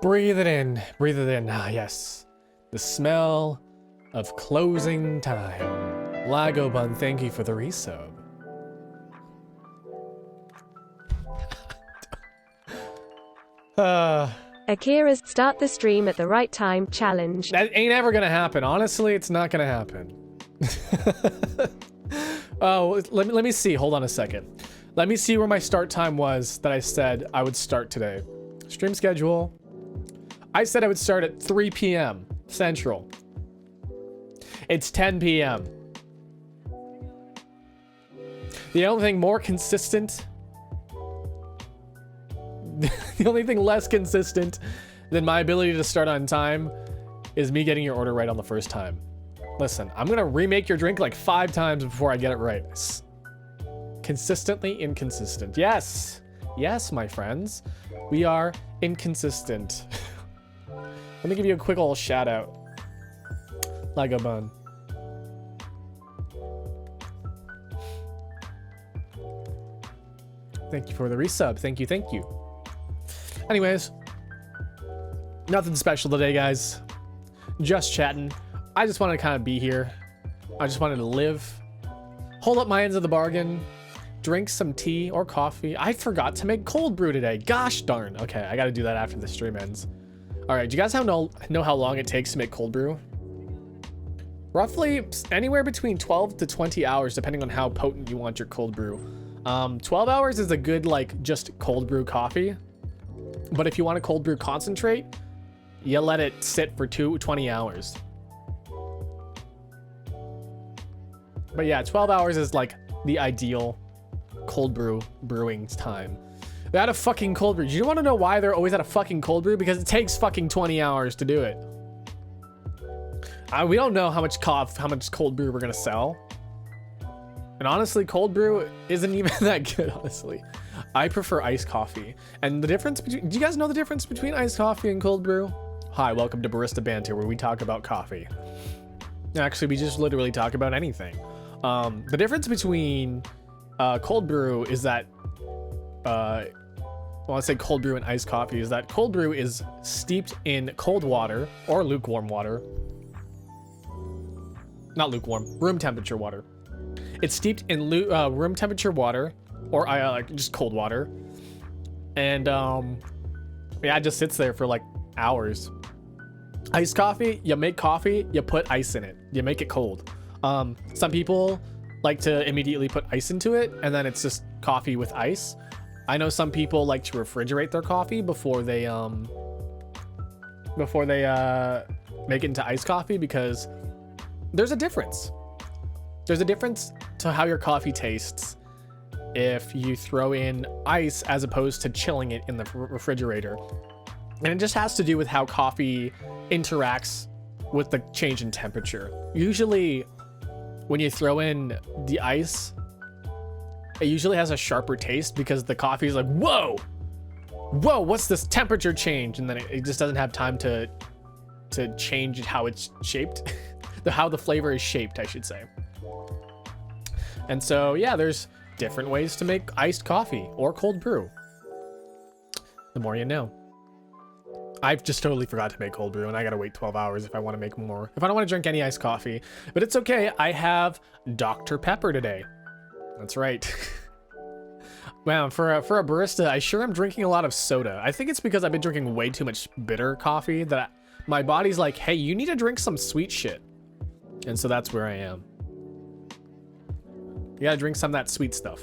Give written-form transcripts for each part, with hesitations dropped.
Breathe it in. Breathe it in. Ah, yes. The smell of closing time. Lagobun, thank you for the resub. Akira's start the stream at the right time challenge. That ain't ever gonna happen. Honestly, it's not gonna happen. Oh, let me see. Hold on a second. Let me see where my start time was that I said I would start today. Stream schedule. I said I would start at 3 p.m. Central. It's 10 p.m. The only thing more consistent, the only thing less consistent than my ability to start on time is me getting your order right on the first time. Listen, I'm gonna remake your drink like 5 times before I get it right. Consistently inconsistent. Yes, yes, my friends, we are inconsistent. Let me give you a quick little shout out. Lagobun. Thank you for the resub. Thank you, thank you. Anyways, nothing special today, guys. Just chatting. I just wanted to kind of be here. I just wanted to live. Hold up my ends of the bargain. Drink some tea or coffee. I forgot to make cold brew today. Gosh darn. Okay, I got to do that after the stream ends. All right, do you guys know how long it takes to make cold brew? Roughly anywhere between 12 to 20 hours, depending on how potent you want your cold brew. 12 hours is a good, like, just cold brew coffee. But if you want a cold brew concentrate, you let it sit for 20 hours. But yeah, 12 hours is like the ideal cold brew brewing time. They're at a fucking cold brew. You want to know why they're always at a fucking cold brew? Because it takes fucking 20 hours to do it. We don't know how much cold brew we're gonna sell. And honestly, cold brew isn't even that good, honestly. I prefer iced coffee. And the difference between, do you guys know the difference between iced coffee and cold brew? Hi, welcome to Barista Banter, where we talk about coffee. Actually, we just literally talk about anything. The difference between cold brew is that, well, I say cold brew and iced coffee is that cold brew is steeped in cold water or lukewarm water. Not lukewarm, room temperature water. It's steeped in room temperature water or like just cold water. And yeah, it just sits there for like hours. Iced coffee, you make coffee, you put ice in it. You make it cold. Some people like to immediately put ice into it and then it's just coffee with ice. I know some people like to refrigerate their coffee before they make it into iced coffee because there's a difference. There's a difference to how your coffee tastes if you throw in ice as opposed to chilling it in the refrigerator. And it just has to do with how coffee interacts with the change in temperature. Usually when you throw in the ice, it usually has a sharper taste because the coffee is like, whoa, what's this temperature change? And then it just doesn't have time to change how it's shaped. How the flavor is shaped, I should say. And so, yeah, there's different ways to make iced coffee or cold brew. The more you know. I've just totally forgot to make cold brew and I gotta wait 12 hours if I want to make more. If I don't want to drink any iced coffee. But it's okay, I have Dr. Pepper today. That's right. Wow, for a barista, I sure am drinking a lot of soda. I think it's because I've been drinking way too much bitter coffee that my body's like, hey, you need to drink some sweet shit. And so that's where I am. You gotta drink some of that sweet stuff.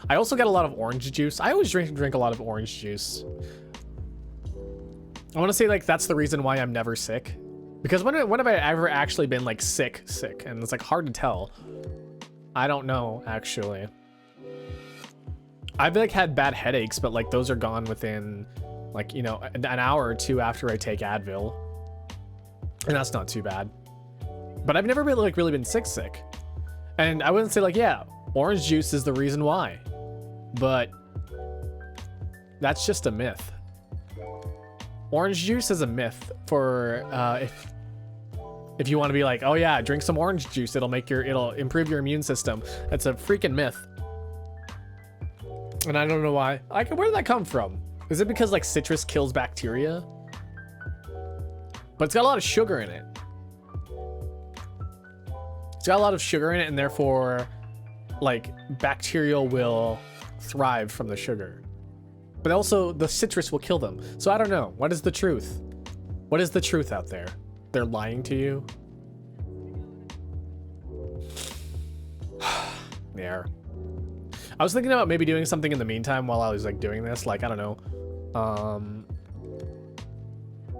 I also get a lot of orange juice. I always drink a lot of orange juice. I want to say like that's the reason why I'm never sick. Because when have I ever actually been like sick? And it's like hard to tell. I don't know, actually. I've like had bad headaches, but like those are gone within like, you know, an hour or two after I take Advil. And that's not too bad. But I've never really been sick. And I wouldn't say like, yeah, orange juice is the reason why. But that's just a myth. Orange juice is a myth for if you want to be like, oh yeah, drink some orange juice, it'll improve your immune system. That's a freaking myth. And I don't know why. Like, where did that come from? Is it because like citrus kills bacteria? but it's got a lot of sugar in it. It's got a lot of sugar in it, and therefore, like, bacteria will thrive from the sugar. But also, the citrus will kill them. So I don't know. What is the truth? What is the truth out there? They're lying to you? There. I was thinking about maybe doing something in the meantime while I was like doing this, like, I don't know,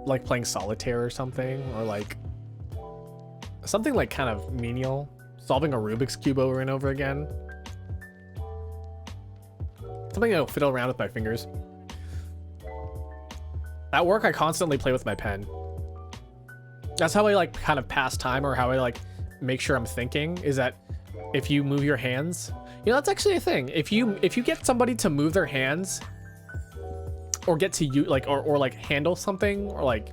like playing solitaire or something, or like something like kind of menial, solving a Rubik's Cube over and over again. Something that'll fiddle around with my fingers. At work, I constantly play with my pen. That's how I like kind of pass time, or how I like make sure I'm thinking, is that if you move your hands, you know, that's actually a thing. If you get somebody to move their hands, or get to you like, or like handle something, or like,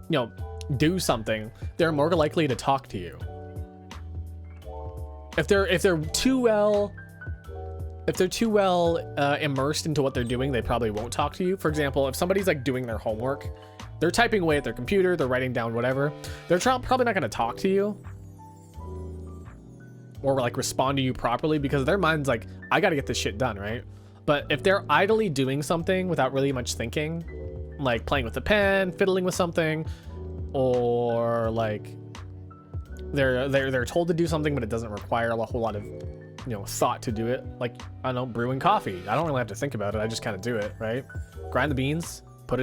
you know, do something, they're more likely to talk to you. If they're too well immersed into what they're doing, they probably won't talk to you. For example, if somebody's like doing their homework, they're typing away at their computer, they're writing down whatever, they're probably not going to talk to you or like respond to you properly, because their mind's like, I got to get this shit done, right? But if they're idly doing something without really much thinking, like playing with a pen, fiddling with something, or like they're told to do something but it doesn't require a whole lot of, you know, thought to do it, like, I don't know, brewing coffee, I don't really have to think about it, I just kind of do it, right? Grind the beans, or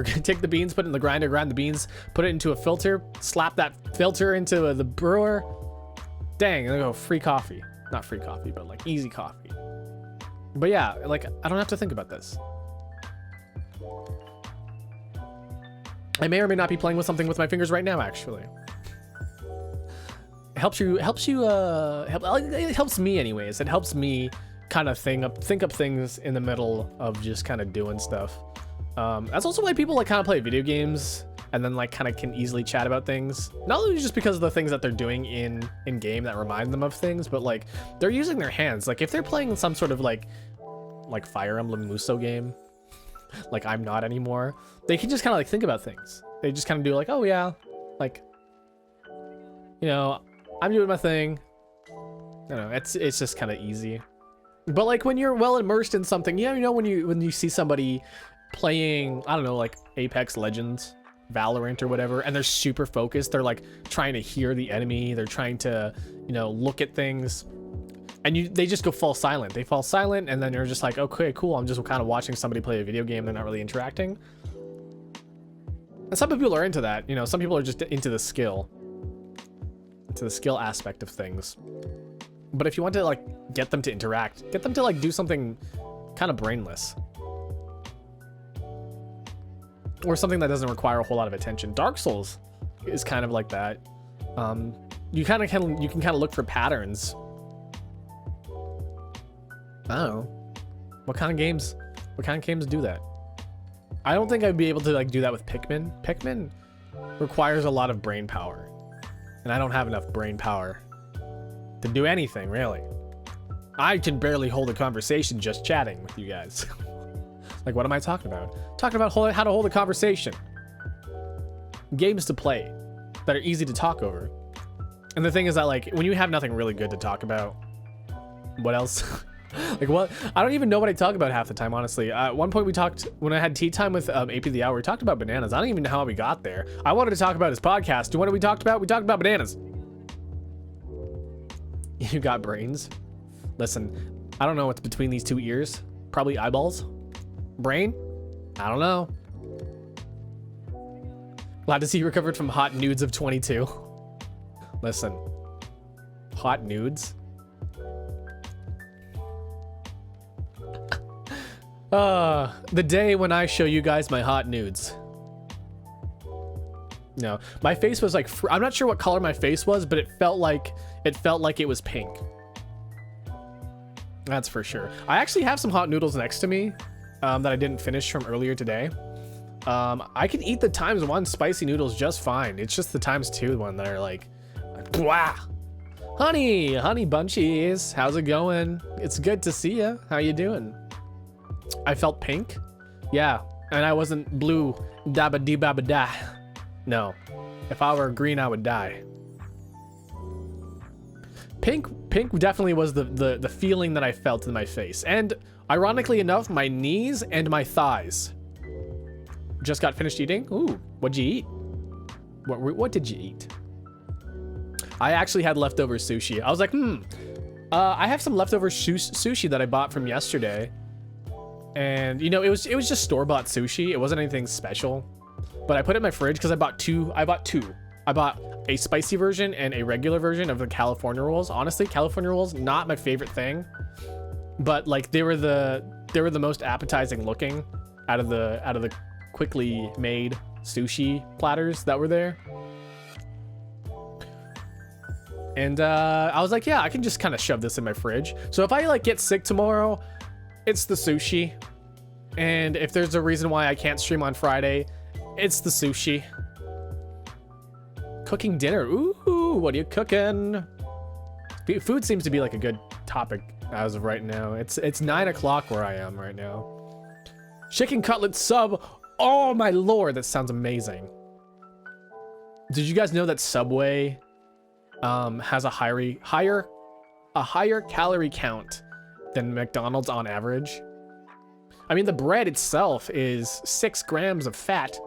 take the beans, put it in the grinder, grind the beans, put it into a filter, slap that filter into the brewer, dang, and then go free coffee. Not free coffee, but like easy coffee. But yeah, like, I don't have to think about this. I may or may not be playing with something with my fingers right now, actually. It helps me anyways. It helps me kind of think up things in the middle of just kind of doing stuff. That's also why people like kind of play video games and then like kind of can easily chat about things. Not only just because of the things that they're doing in game that remind them of things, but like they're using their hands. Like if they're playing some sort of like Fire Emblem Muso game, like I'm not anymore, they can just kind of like think about things. They just kind of do like, oh yeah, like, you know, I'm doing my thing. I don't know, it's just kind of easy. But like when you're well immersed in something, yeah, you know, when you see somebody playing, I don't know, like Apex Legends, Valorant or whatever, and they're super focused, they're like trying to hear the enemy, they're trying to, you know, look at things, and they just go fall silent. They fall silent, and then you're just like, okay, cool, I'm just kind of watching somebody play a video game, they're not really interacting. And some people are into that, you know, some people are just into the skill aspect of things. But if you want to like get them to interact, get them to like do something kind of brainless, or something that doesn't require a whole lot of attention. Dark Souls is kind of like that. You can kind of look for patterns. I don't know. What kind of games do that? I don't think I'd be able to like do that with Pikmin. Pikmin requires a lot of brain power, and I don't have enough brain power to do anything, really. I can barely hold a conversation just chatting with you guys. Like, what am I talking about? Talking about how to hold a conversation. Games to play that are easy to talk over. And the thing is that, like, when you have nothing really good to talk about, what else? Like, what? I don't even know what I talk about half the time, honestly. At one point we talked, when I had tea time with AP the Hour, we talked about bananas. I don't even know how we got there. I wanted to talk about his podcast. What did we talk about? We talked about bananas. You got brains? Listen, I don't know what's between these two ears. Probably eyeballs. Brain? I don't know. Glad to see you recovered from hot nudes of 22. Listen, hot nudes? The day when I show you guys my hot nudes. No, my face was like, I'm not sure what color my face was, but it felt like it was pink. That's for sure. I actually have some hot noodles next to me that I didn't finish from earlier today. I can eat the ×1 spicy noodles just fine. It's just the ×2 one that are like, wow. Honey bunchies, how's it going? It's good to see you. How you doing? I felt pink. Yeah, And I wasn't blue, dabba dee babba da. No. If I were green, I would die. Pink definitely was the feeling that I felt in my face. And ironically enough, my knees and my thighs. Just got finished eating. Ooh, what'd you eat? What did you eat? I actually had leftover sushi. I was like, I have some leftover sushi that I bought from yesterday. And you know, it was just store-bought sushi. It wasn't anything special. But I put it in my fridge because I bought two. I bought a spicy version and a regular version of the California rolls. Honestly, California rolls, not my favorite thing. But like they were the most appetizing looking out of the quickly made sushi platters that were there. And I was like, yeah, I can just kind of shove this in my fridge. So if I like get sick tomorrow, it's the sushi. And if there's a reason why I can't stream on Friday, it's the sushi. Cooking dinner. Ooh, what are you cooking? Food seems to be like a good topic as of right now. It's 9 o'clock where I am right now. Chicken cutlet sub. Oh my lord, that sounds amazing. Did you guys know that Subway has a higher calorie count than McDonald's on average? I mean, the bread itself is 6 grams of fat.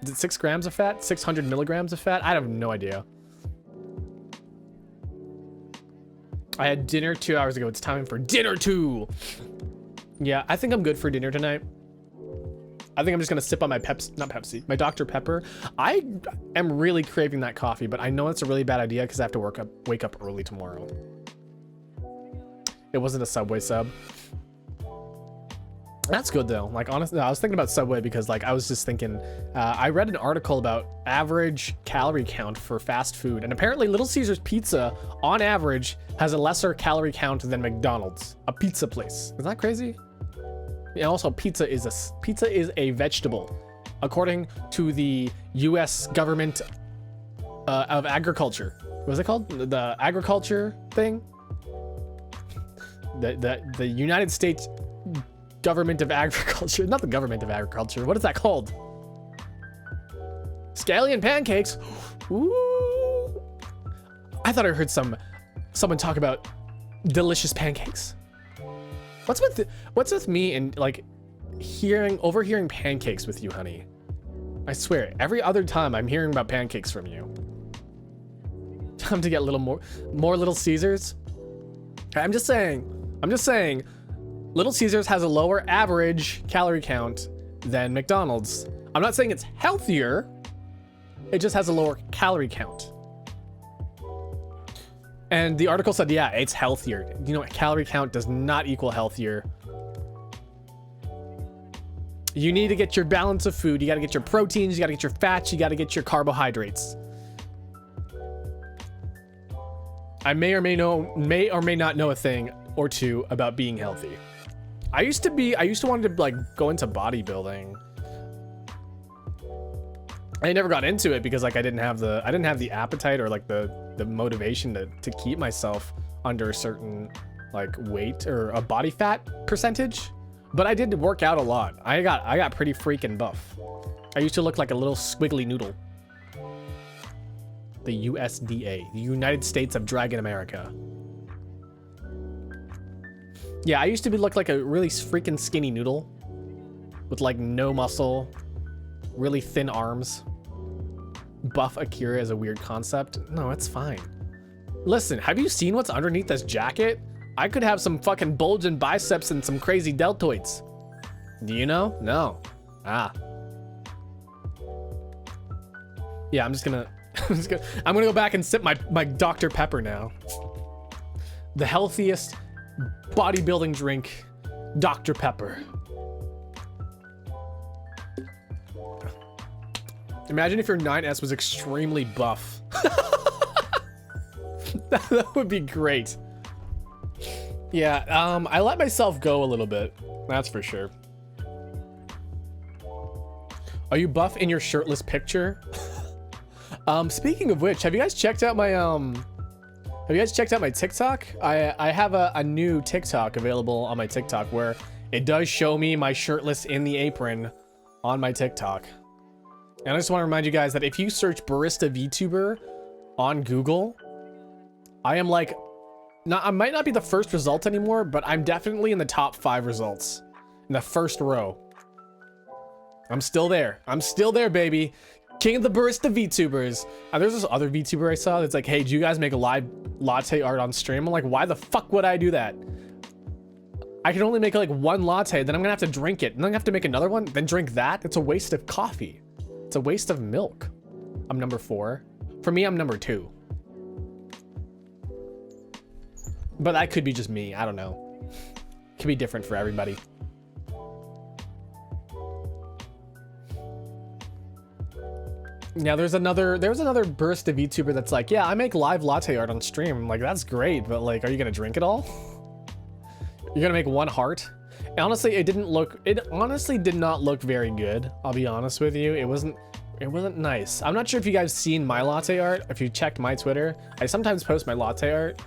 Is it 6 grams of fat? 600 milligrams of fat? I have no idea. I had dinner 2 hours ago. It's time for dinner 2. Yeah, I think I'm good for dinner tonight. I think I'm just gonna sip on my my Dr. Pepper. I am really craving that coffee, but I know it's a really bad idea because I have to wake up early tomorrow. It wasn't a Subway sub. That's good though. Like honestly, I was thinking about Subway because like I was just thinking, I read an article about average calorie count for fast food, and apparently Little Caesars Pizza on average has a lesser calorie count than McDonald's, a pizza place. Is that crazy? And also pizza is a vegetable, according to the U.S. government of agriculture. What was it called? The agriculture thing? The United States government of agriculture, not the government of agriculture. What is that called? Scallion pancakes. Ooh. I thought I heard someone talk about delicious pancakes. What's with me and like overhearing pancakes with you, honey? I swear, every other time I'm hearing about pancakes from you. Time to get a little more Little Caesars. I'm just saying, Little Caesars has a lower average calorie count than McDonald's. I'm not saying it's healthier. It just has a lower calorie count. And the article said, yeah, it's healthier. You know, calorie count does not equal healthier. You need to get your balance of food. You got to get your proteins, you got to get your fats, you got to get your carbohydrates. I may or may not know a thing or two about being healthy. I used to want to like go into bodybuilding. I never got into it because like I didn't have the appetite or like the motivation to keep myself under a certain like weight or a body fat percentage. But I did work out a lot. I got pretty freaking buff. I used to look like a little squiggly noodle. The USDA, the United States of Dragon America. Yeah, I used to look like a really freaking skinny noodle with like no muscle, really thin arms. Buff Akira is a weird concept. No, it's fine. Listen, have you seen what's underneath this jacket? I could have some fucking bulging biceps and some crazy deltoids. Do you know? No. Ah. Yeah, I'm gonna go back and sip my Dr. Pepper now. The healthiest bodybuilding drink, Dr. Pepper. Imagine if your 9S was extremely buff. That would be great. Yeah, I let myself go a little bit. That's for sure. Are you buff in your shirtless picture? Speaking of which, have you guys checked out my TikTok? I have a new TikTok available on my TikTok where It does show me my shirtless in the apron on my TikTok. And I just want to remind you guys that if you search Barista VTuber on Google, I am like, I might not be the first result anymore, but I'm definitely in the top 5 results in the first row. I'm still there. I'm still there, baby. King of the Barista VTubers. There's this other VTuber I saw that's like, hey, do you guys make a live latte art on stream? I'm like, why the fuck would I do that? I can only make like 1 latte, then I'm gonna have to drink it, and then I'm gonna have to make another one, then drink that. It's a waste of coffee. It's a waste of milk. I'm number 4. For me, I'm number 2. But that could be just me. I don't know. It could be different for everybody. Yeah, there's another Barista VTuber that's like, yeah, I make live latte art on stream. I'm like, that's great, but like, are you gonna drink it all? You're gonna make 1 heart? And honestly, it honestly did not look very good. I'll be honest with you. It wasn't nice. I'm not sure if you guys seen my latte art. If you checked my Twitter, I sometimes post my latte art.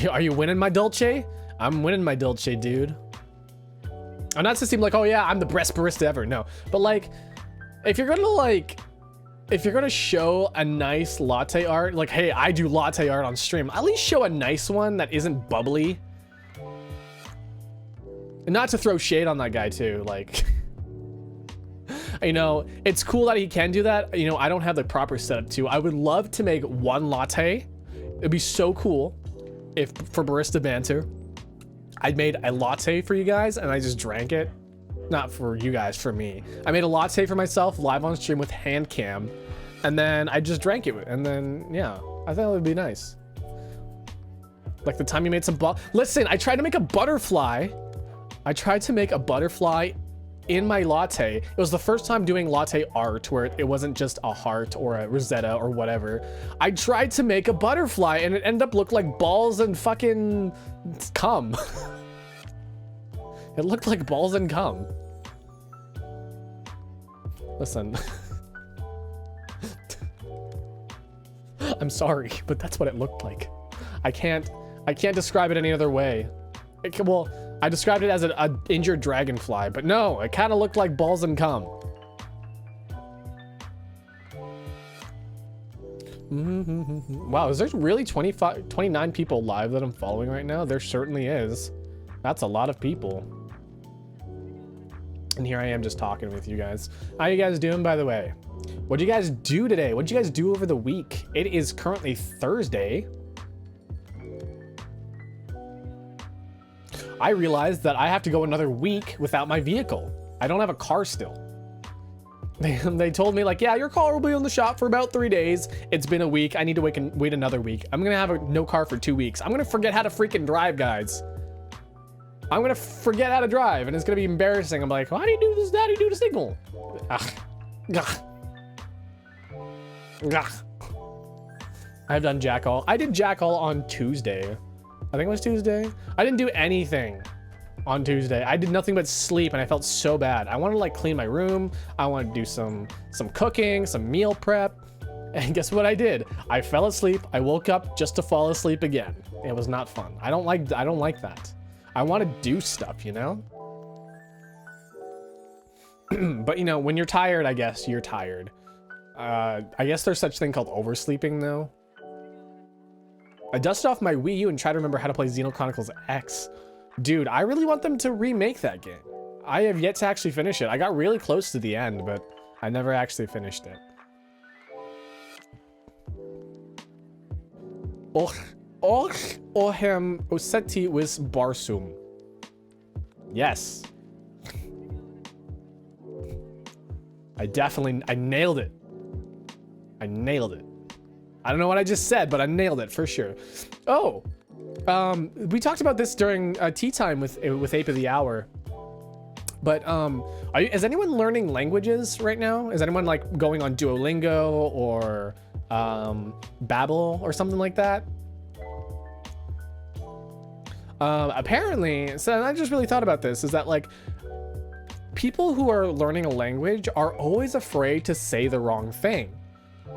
Are you winning my Dolce? I'm winning my Dolce, dude. I'm not to seem like, oh yeah, I'm the best barista ever. No, but like, if you're gonna show a nice latte art, like, hey, I do latte art on stream, at least show a nice one that isn't bubbly. And not to throw shade on that guy too, like, you know, it's cool that he can do that. You know, I don't have the proper setup too. I would love to make 1 latte. It'd be so cool if for Barista Banter, I made a latte for you guys and I just drank it. Not for you guys, for me. I made a latte for myself live on stream with hand cam, and then I just drank it. And then, yeah, I thought it would be nice. Like the time you made some listen, I tried to make a butterfly. I tried to make a butterfly in my latte. It was the first time doing latte art where it wasn't just a heart or a Rosetta or whatever. I tried to make a butterfly and it ended up look like balls and fucking cum. It looked like balls and cum. Listen. I'm sorry, but that's what it looked like. I can't describe it any other way. Well, I described it as an injured dragonfly, but no, it kind of looked like balls and cum. Wow, is there really 29 people live that I'm following right now? There certainly is. That's a lot of people. And here I am just talking with you guys. How you guys doing, by the way? What'd you guys do today? What'd you guys do over the week? It is currently Thursday. I realized that I have to go another week without my vehicle. I don't have a car still. They told me like, yeah, your car will be on the shop for about 3 days. It's been a week. I need to wait another week. I'm gonna have no car for 2 weeks. I'm gonna forget how to freaking drive, guys. I'm gonna forget how to drive and it's gonna be embarrassing. I'm like, how do you do this? How do you do the signal? I've done jack all. I did jack all on Tuesday. I think it was Tuesday. I didn't do anything on Tuesday. I did nothing but sleep and I felt so bad. I wanted to like clean my room. I wanted to do some cooking, some meal prep. And guess what I did? I fell asleep. I woke up just to fall asleep again. It was not fun. I don't like that. I want to do stuff, you know? But you know, when you're tired, I guess you're tired. I guess there's such thing called oversleeping though. I dusted off my Wii U and tried to remember how to play Xeno Chronicles X. Dude, I really want them to remake that game. I have yet to actually finish it. I got really close to the end, but I never actually finished it. Ohem Oseti with Barsum. Yes. I nailed it. I nailed it. I don't know what I just said, but I nailed it for sure. Oh, we talked about this during tea time with Ape of the Hour. But is anyone learning languages right now? Is anyone like going on Duolingo or Babbel or something like that? Apparently, so I just really thought about this, is that like people who are learning a language are always afraid to say the wrong thing.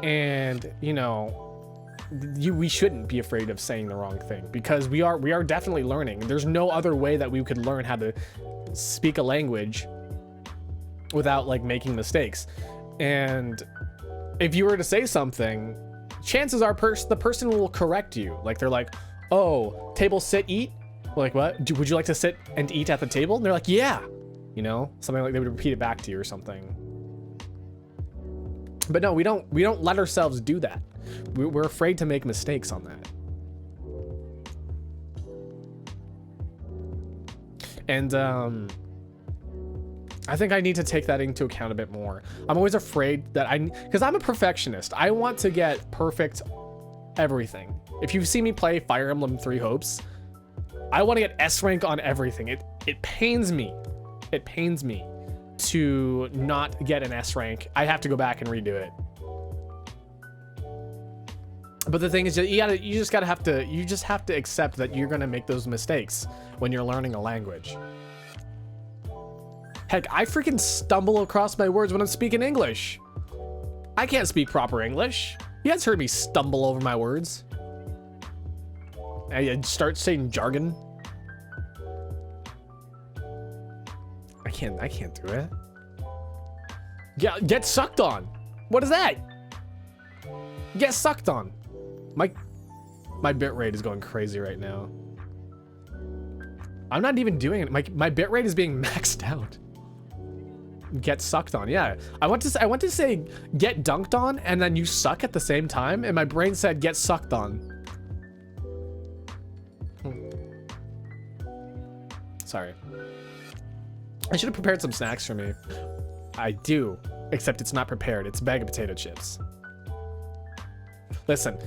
And, you know, we shouldn't be afraid of saying the wrong thing, because we are definitely learning. There's no other way that we could learn how to speak a language without like making mistakes. And if you were to say something, chances are the person will correct you. Like they're like, oh, table, sit, eat. We're like, what? Would you like to sit and eat at the table? And they're like, yeah, you know, something like they would repeat it back to you or something. But no, we don't let ourselves do that. We're afraid to make mistakes on that. And I think I need to take that into account a bit more. I'm always afraid that because I'm a perfectionist. I want to get perfect everything. If you see me play Fire Emblem Three Hopes, I want to get S rank on everything. It pains me. It pains me to not get an S rank. I have to go back and redo it. But the thing is, you just have to accept that you're gonna make those mistakes when you're learning a language. Heck, I freaking stumble across my words when I'm speaking English. I can't speak proper English. You guys heard me stumble over my words. I start saying jargon. I can't do it. Yeah, get sucked on. What is that? Get sucked on. My bit rate is going crazy right now. I'm not even doing it. My bit rate is being maxed out. Get sucked on. Yeah. I want to say get dunked on and then you suck at the same time, and my brain said get sucked on. Sorry. I should have prepared some snacks for me. I do, except it's not prepared. It's a bag of potato chips. Listen,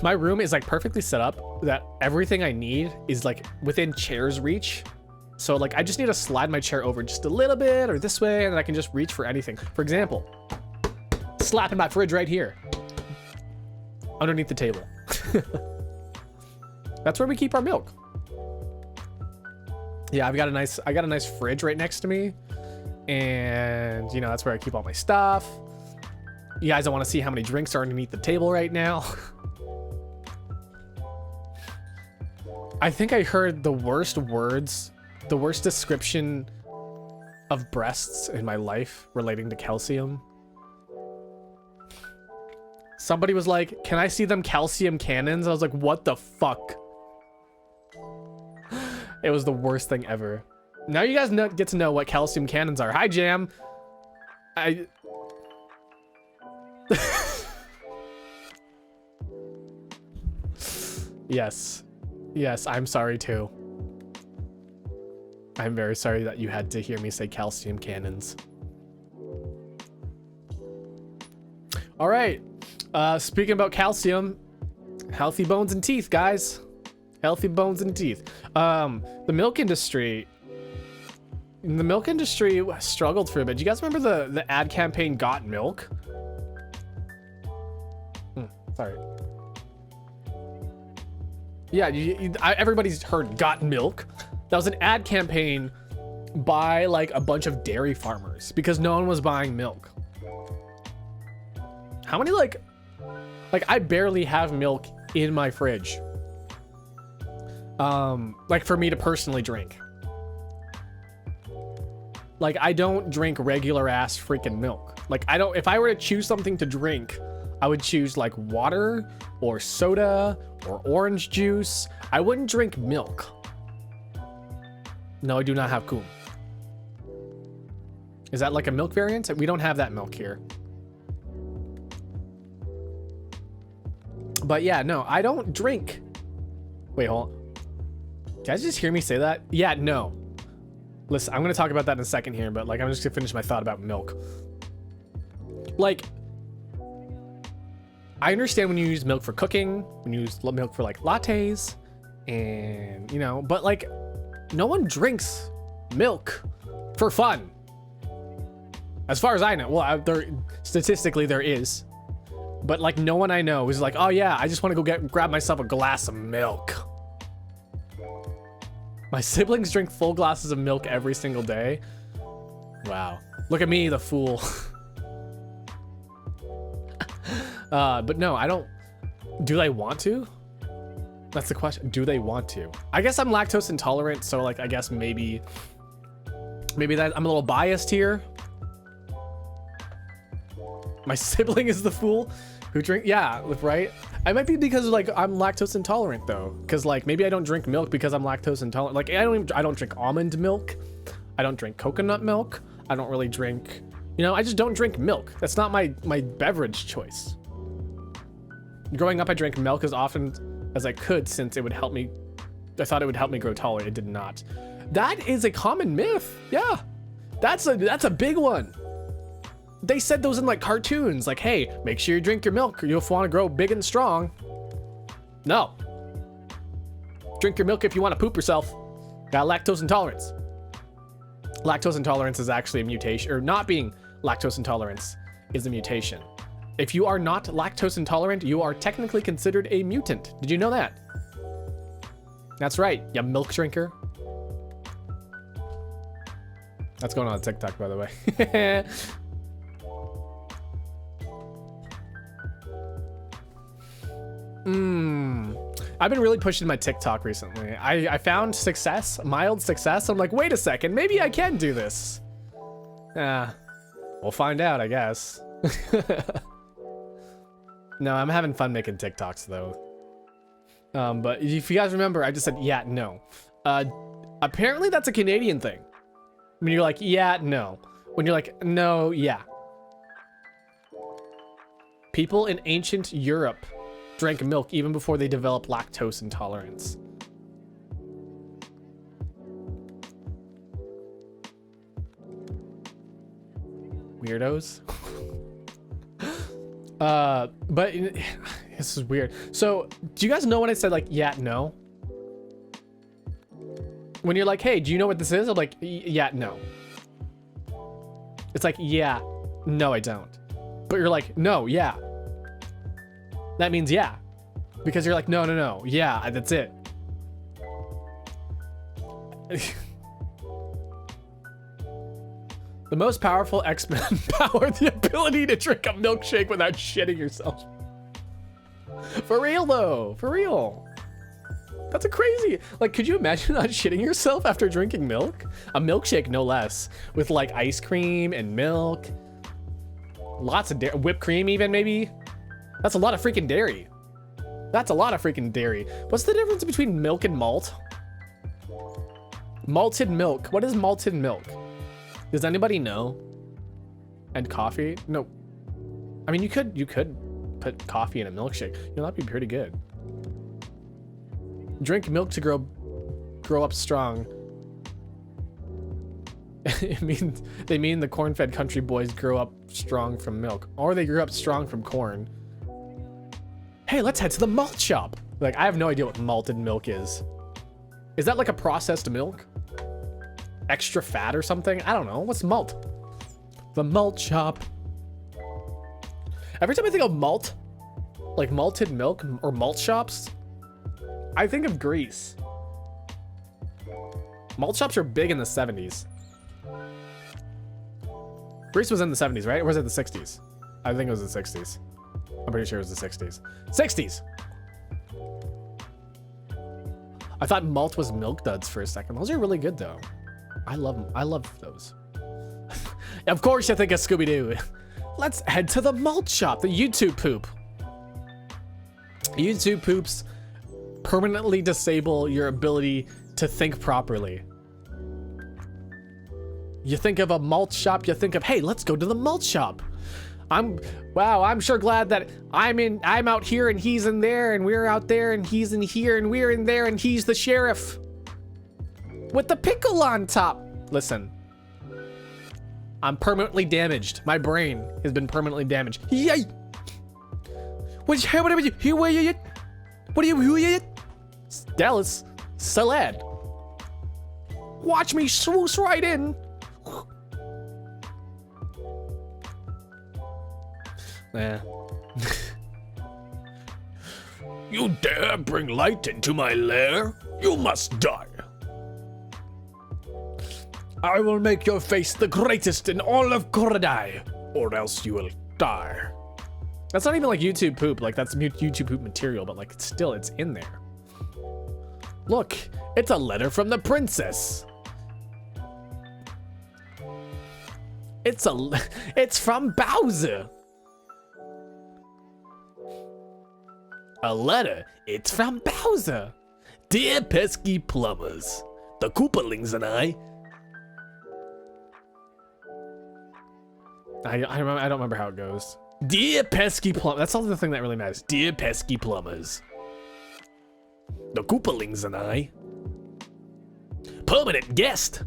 my room is like perfectly set up that everything I need is like within chair's reach. So like I just need to slide my chair over just a little bit or this way, and then I can just reach for anything. For example, slapping my fridge right here underneath the table. That's where we keep our milk. Yeah, I got a nice fridge right next to me, and you know, that's where I keep all my stuff. You guys don't want to see how many drinks are underneath the table right now. I think I heard the worst words, the worst description of breasts in my life relating to calcium. Somebody was like, "Can I see them calcium cannons?" I was like, "What the fuck?" It was the worst thing ever. Now you guys get to know what calcium cannons are. Hi, Jam. Yes. Yes, I'm sorry too. I'm very sorry that you had to hear me say calcium cannons. All right. Speaking about calcium, healthy bones and teeth, guys. Healthy bones and teeth. The milk industry struggled for a bit. Do you guys remember the ad campaign Got Milk? Sorry. Yeah, everybody's heard Got Milk. That was an ad campaign by like a bunch of dairy farmers because no one was buying milk. How many like I barely have milk in my fridge. Like for me to personally drink. Like I don't drink regular ass freaking milk. Like if I were to choose something to drink, I would choose like water or soda or orange juice. I wouldn't drink milk. No, I do not have Coom. Is that like a milk variant? We don't have that milk here. But yeah, no, I don't drink. Wait, hold on. Did you guys just hear me say that? Yeah, no. Listen, I'm gonna talk about that in a second here, but like I'm just gonna finish my thought about milk. Like, I understand when you use milk for cooking, when you use milk for like lattes, and you know, but like no one drinks milk for fun. As far as I know. Well, statistically there is. But like no one I know is like, oh yeah, I just want to go grab myself a glass of milk. My siblings drink full glasses of milk every single day. Wow. Look at me, the fool. But no, I don't. Do they want to? That's the question. Do they want to? I guess I'm lactose intolerant, so like I guess maybe that I'm a little biased here. My sibling is the fool who drink. Yeah, right. I might be because like I'm lactose intolerant though, because like maybe I don't drink milk because I'm lactose intolerant. Like I don't drink almond milk. I don't drink coconut milk. I don't really drink. You know, I just don't drink milk. That's not my beverage choice. Growing up, I drank milk as often as I could since it would help me. I thought it would help me grow taller. It did not. That is a common myth. Yeah, that's a big one. They said those in like cartoons, like, hey, make sure you drink your milk or you'll want to grow big and strong. No. Drink your milk if you want to poop yourself. Got lactose intolerance. Lactose intolerance is actually a mutation, or not being lactose intolerance is a mutation. If you are not lactose intolerant, you are technically considered a mutant. Did you know that? That's right, you milk drinker. That's going on TikTok, by the way. I've been really pushing my TikTok recently. I found success, mild success. I'm like, wait a second, maybe I can do this. We'll find out, I guess. No, I'm having fun making TikToks though. But if you guys remember, I just said, yeah, no. Apparently that's a Canadian thing. When you're like, yeah, no. When you're like, no, yeah. People in ancient Europe drank milk even before they developed lactose intolerance. Weirdos. But this is weird. So do you guys know when I said like, yeah, no? When you're like, hey, do you know what this is? I'm like, yeah, no. It's like, yeah, no, I don't. But you're like, no, yeah. That means yeah. Because you're like, no, no, no. Yeah, that's it. The most powerful X-Men power, the ability to drink a milkshake without shitting yourself. For real though, for real. That's a crazy, like, could you imagine not shitting yourself after drinking milk? A milkshake, no less, with like ice cream and milk. Lots of whipped cream even maybe. That's a lot of freaking dairy. That's a lot of freaking dairy. What's the difference between milk and malt? Malted milk. What is malted milk? Does anybody know? And coffee? No. I mean, you could put coffee in a milkshake. You know, that'd be pretty good. Drink milk to grow up strong. They mean the corn-fed country boys grow up strong from milk, or they grew up strong from corn. Hey, let's head to the malt shop. Like, I have no idea what malted milk is. Is that like a processed milk? Extra fat or something? I don't know. What's malt? The malt shop. Every time I think of malt, like malted milk or malt shops, I think of Greece. Malt shops are big in the 70s. Greece was in the 70s, right? Or was it the 60s? I think it was the 60s. I'm pretty sure it was the 60s. 60s! I thought malt was Milk Duds for a second. Those are really good though. I love them. I love those. Of course you think of Scooby-Doo. Let's head to the malt shop, the YouTube poop. YouTube poops permanently disable your ability to think properly. You think of a malt shop, you think of, hey, let's go to the malt shop. I'm sure glad that I'm out here and he's in there and we're out there and he's in here and we're in there and he's the sheriff. With the pickle on top. Listen. I'm permanently damaged. My brain has been permanently damaged. Yay! What are you? Dallas, Salad. Watch me swoosh right in. Yeah. You dare bring light into my lair? You must die. I will make your face the greatest in all of Korodai, or else you will die. That's not even like YouTube poop. Like that's YouTube poop material, but like it's in there. Look, it's a letter from the princess. It's from Bowser. A letter. It's from Bowser. Dear pesky plumbers, the Koopalings and I don't remember how it goes. Dear pesky plumbers. That's all the thing that really matters. Dear pesky plumbers, the Koopalings and I. Permanent guest.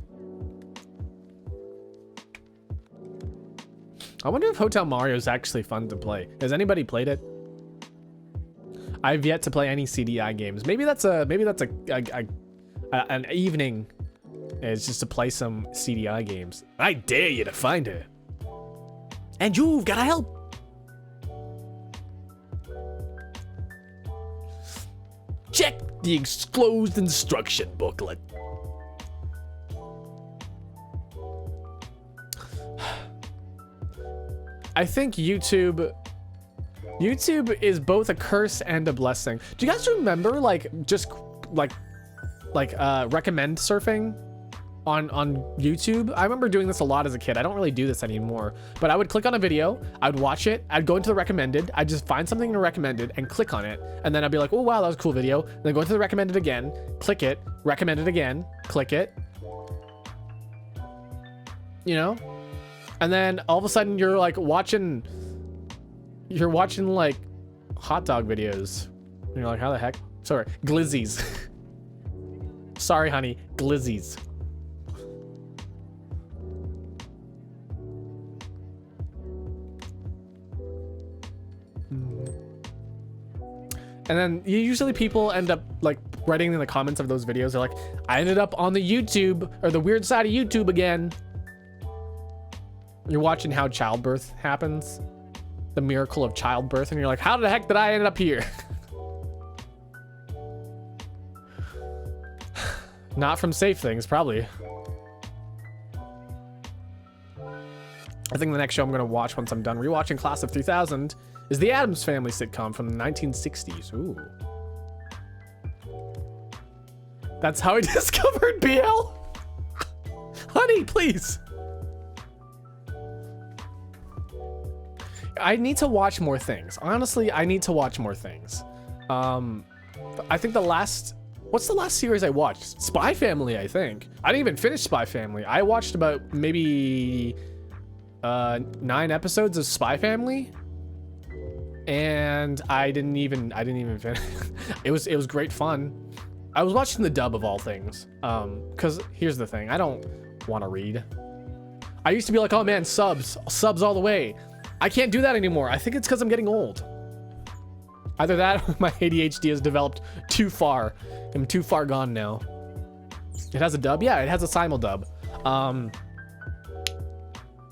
I wonder if Hotel Mario is actually fun to play. Has anybody played it? I've yet to play any CDI games. Maybe that's an evening is just to play some CDI games. I dare you to find her. And you've got to help. Check the enclosed instruction booklet. I think YouTube is both a curse and a blessing. Do you guys remember like just recommend surfing on YouTube? I remember doing this a lot as a kid. I don't really do this anymore, but I would click on a video, I'd watch it, I'd go into the recommended, I'd just find something in recommended and click on it, and then I'd be like, oh wow, that was a cool video. Then go into the recommended again, click it, recommended again, click it, you know? And then all of a sudden you're like watching like hot dog videos. And you're like, how the heck? Sorry, glizzies. Sorry, honey, glizzies. And then usually people end up like writing in the comments of those videos. They're like, I ended up on the YouTube or the weird side of YouTube again. You're watching how childbirth happens, the miracle of childbirth, and you're like, how the heck did I end up here? Not from safe things, probably. I think the next show I'm gonna watch once I'm done rewatching Class of 3000 is the Addams Family sitcom from the 1960s. Ooh. That's how I discovered BL? Honey, please. I need to watch more things. Honestly, I need to watch more things. I think what's the last series I watched? Spy Family, I think. I didn't even finish Spy Family. I watched about maybe 9 episodes of Spy Family, and I didn't even finish. It was great fun. I was watching the dub of all things. Cause here's the thing, I don't want to read. I used to be like, oh man, subs all the way. I can't do that anymore. I think it's because I'm getting old. Either that or my ADHD has developed too far. I'm too far gone now. It has a dub? Yeah, it has a simul-dub.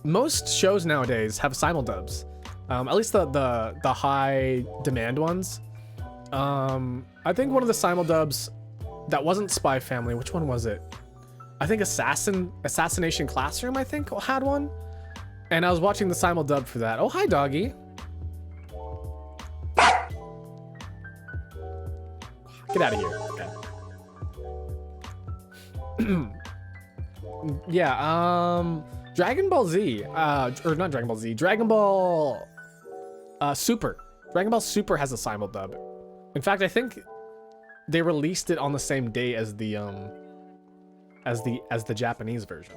Most shows nowadays have simul-dubs. At least the high demand ones. I think one of the simul-dubs that wasn't Spy Family, which one was it? I think Assassination Classroom, I think, had one. And I was watching the simul-dub for that. Oh, hi, doggy. Get out of here. Okay. Yeah, Dragon Ball Z, or not Dragon Ball Z, Dragon Ball Super. Dragon Ball Super has a simul-dub. In fact, I think they released it on the same day as the Japanese version.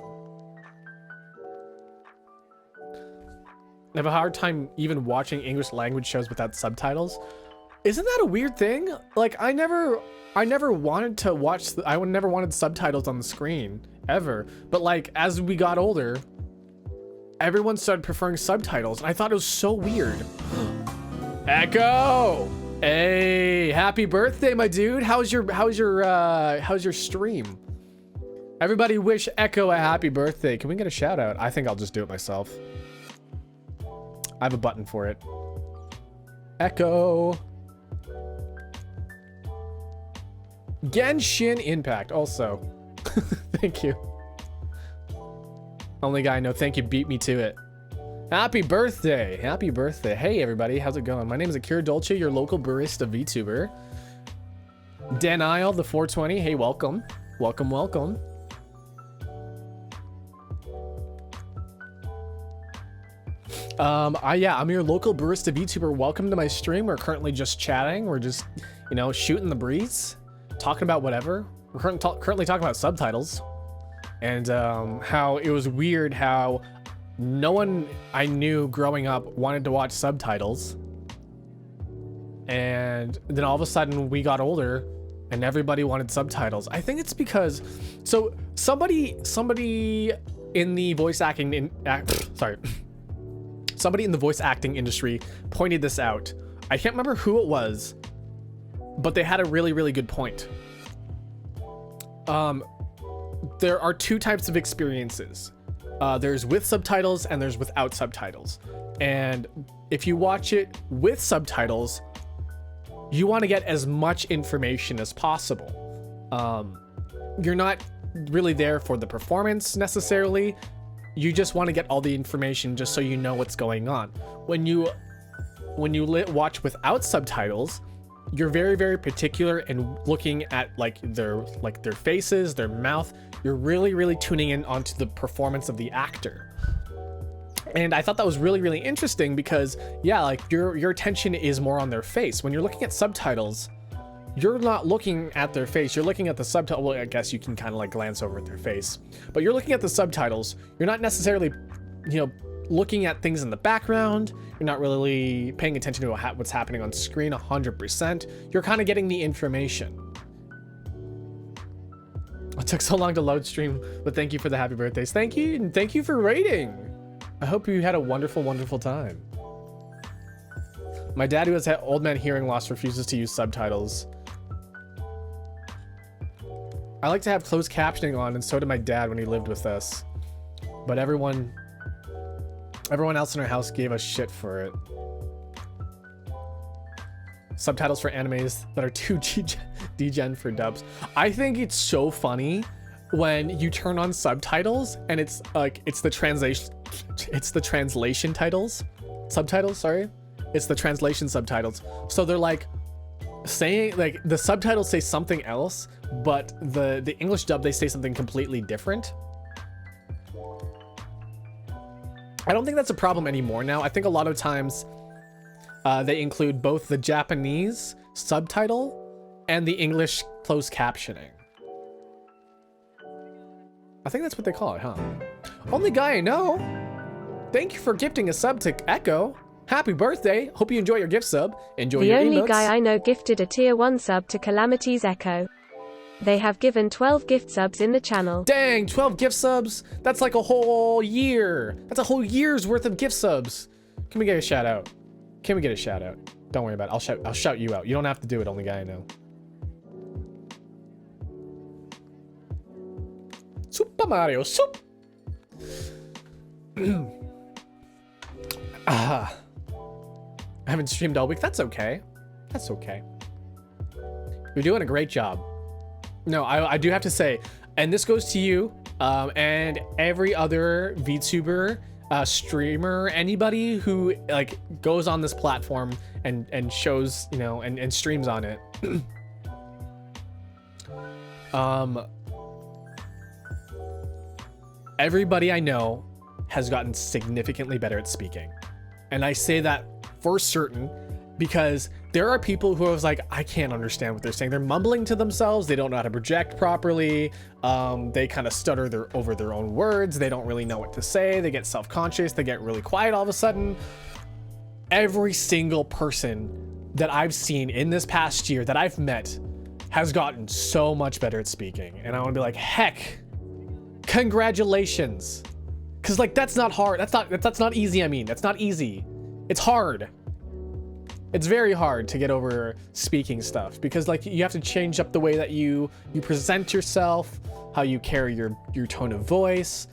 I have a hard time even watching English language shows without subtitles. Isn't that a weird thing? Like, I never wanted to watch, I never wanted subtitles on the screen, ever. But like, as we got older, everyone started preferring subtitles, and I thought it was so weird. Echo! Hey, happy birthday, my dude. How's your stream? Everybody wish Echo a happy birthday. Can we get a shout out? I think I'll just do it myself. I have a button for it. Echo. Genshin Impact also. Thank you. Only guy I know. Thank you. Beat me to it. Happy birthday. Happy birthday. Hey, everybody. How's it going? My name is Akira Dolce, your local barista VTuber. Daniel, the 420. Hey, welcome. Welcome, welcome. I'm your local barista VTuber. Welcome to my stream. We're currently just chatting. We're just, shooting the breeze, talking about whatever. We're currently talking about subtitles and how it was weird how no one I knew growing up wanted to watch subtitles. And then all of a sudden we got older and everybody wanted subtitles. I think it's because, so somebody in the voice acting, somebody in the voice acting industry pointed this out. I can't remember who it was, but they had a really, really good point. There are two types of experiences. There's with subtitles and there's without subtitles. And if you watch it with subtitles, you want to get as much information as possible. You're not really there for the performance necessarily. You just want to get all the information just so you know what's going on. When you watch without subtitles, you're very, very particular and looking at their faces, their mouth. You're really, really tuning in onto the performance of the actor. And I thought that was really, really interesting because your attention is more on their face. When you're looking at subtitles, you're not looking at their face. You're looking at the subtitle. Well, I guess you can kind of glance over at their face, but you're looking at the subtitles. You're not necessarily, looking at things in the background. You're not really paying attention to what's happening on screen 100%. You're kind of getting the information. It took so long to load stream, but thank you for the happy birthdays. Thank you, and thank you for raiding. I hope you had a wonderful, wonderful time. My dad, who has old man hearing loss, refuses to use subtitles. I like to have closed captioning on, and so did my dad when he lived with us. But everyone else in our house gave us shit for it. Subtitles for animes that are too degen for dubs. I think it's so funny when you turn on subtitles and it's the translation subtitles, sorry. It's the translation subtitles. So they're saying the subtitles say something else, but the English dub, they say something completely different. I don't think that's a problem anymore now. I think a lot of times they include both the Japanese subtitle and the English closed captioning. I think that's what they call it, huh? Only guy I know. Thank you for gifting a sub to Echo. Happy birthday. Hope you enjoy your gift sub. Enjoy your emotes. The only guy I know gifted a tier 1 sub to Calamity's Echo. They have given 12 gift subs in the channel. Dang, 12 gift subs? That's like a whole year. That's a whole year's worth of gift subs. Can we get a shout out? Can we get a shout out? Don't worry about it. I'll shout you out. You don't have to do it, only guy I know. Super Mario Soup. I haven't streamed all week. That's okay. That's okay. You're doing a great job. No, I do have to say, and this goes to you and every other VTuber, streamer, anybody who goes on this platform and shows, and streams on it. Everybody I know has gotten significantly better at speaking. And I say that for certain because there are people who are I can't understand what they're saying. They're mumbling to themselves. They don't know how to project properly. They kind of stutter over their own words. They don't really know what to say. They get self-conscious. They get really quiet all of a sudden. Every single person that I've seen in this past year that I've met has gotten so much better at speaking. And I want to be heck, congratulations. Cause that's not hard. That's not easy. I mean, that's not easy. It's hard. It's very hard to get over speaking stuff because you have to change up the way that you present yourself, how you carry your tone of voice.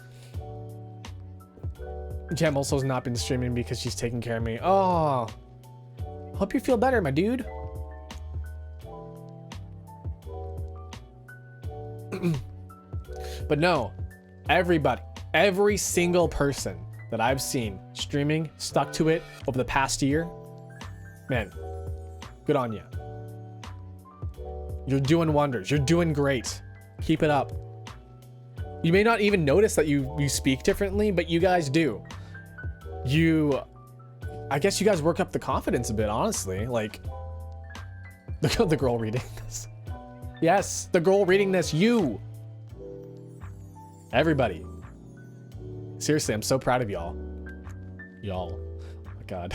Jem also has not been streaming because she's taking care of me. Oh, hope you feel better, my dude. But no, everybody, every single person that I've seen streaming, stuck to it over the past year, man, good on you. You're doing wonders. You're doing great. Keep it up. You may not even notice that you speak differently, but you guys do. I guess you guys work up the confidence a bit, honestly. Like, the girl reading this. Yes, the girl reading this, you. Everybody. Seriously, I'm so proud of y'all. Y'all. Oh my God.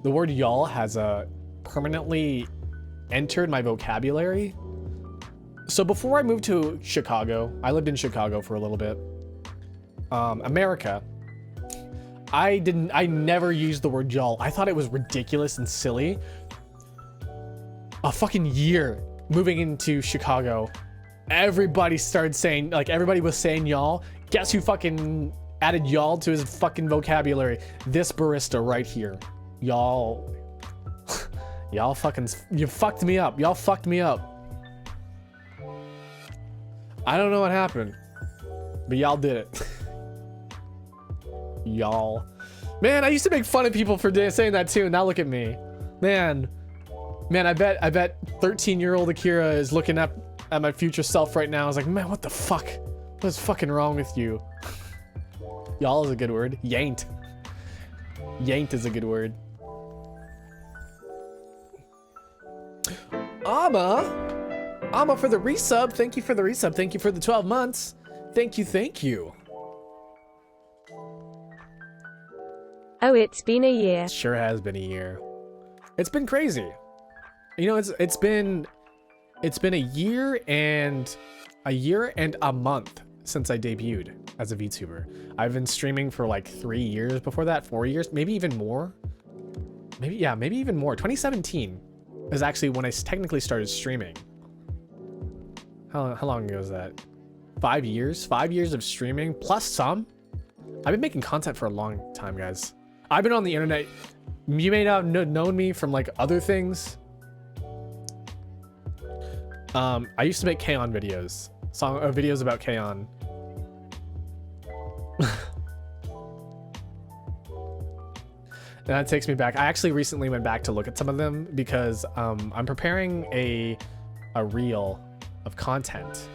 The word y'all has permanently entered my vocabulary. So before I moved to Chicago, I lived in Chicago for a little bit. America. I never used the word y'all. I thought it was ridiculous and silly. A fucking year moving into Chicago, everybody started saying, like, everybody was saying y'all. Guess who fucking added y'all to his fucking vocabulary? This barista right here. Y'all. Y'all fucking, you fucked me up. Y'all fucked me up. I don't know what happened, but y'all did it. Y'all. Man, I used to make fun of people for saying that too. Now look at me. Man, I bet 13-year-old Akira is looking up at my future self right now. I was like, man, what the fuck? What's fucking wrong with you? Y'all is a good word. Yanked. Yanked is a good word. Ama for the resub. Thank you for the resub. Thank you for the 12 months. Thank you. Oh, it's been a year. It sure has been a year. It's been crazy. You know, it's been a year and a month since I debuted as a VTuber. I've been streaming for like 3 years before that, 4 years, maybe even more. Maybe even more. 2017 is actually when I technically started streaming. How long ago was that? 5 years? 5 years of streaming plus some. I've been making content for a long time, guys. I've been on the internet. You may not have known me from like other things. I used to make K-On videos. Videos about K-On. That takes me back. I actually recently went back to look at some of them because I'm preparing a reel of content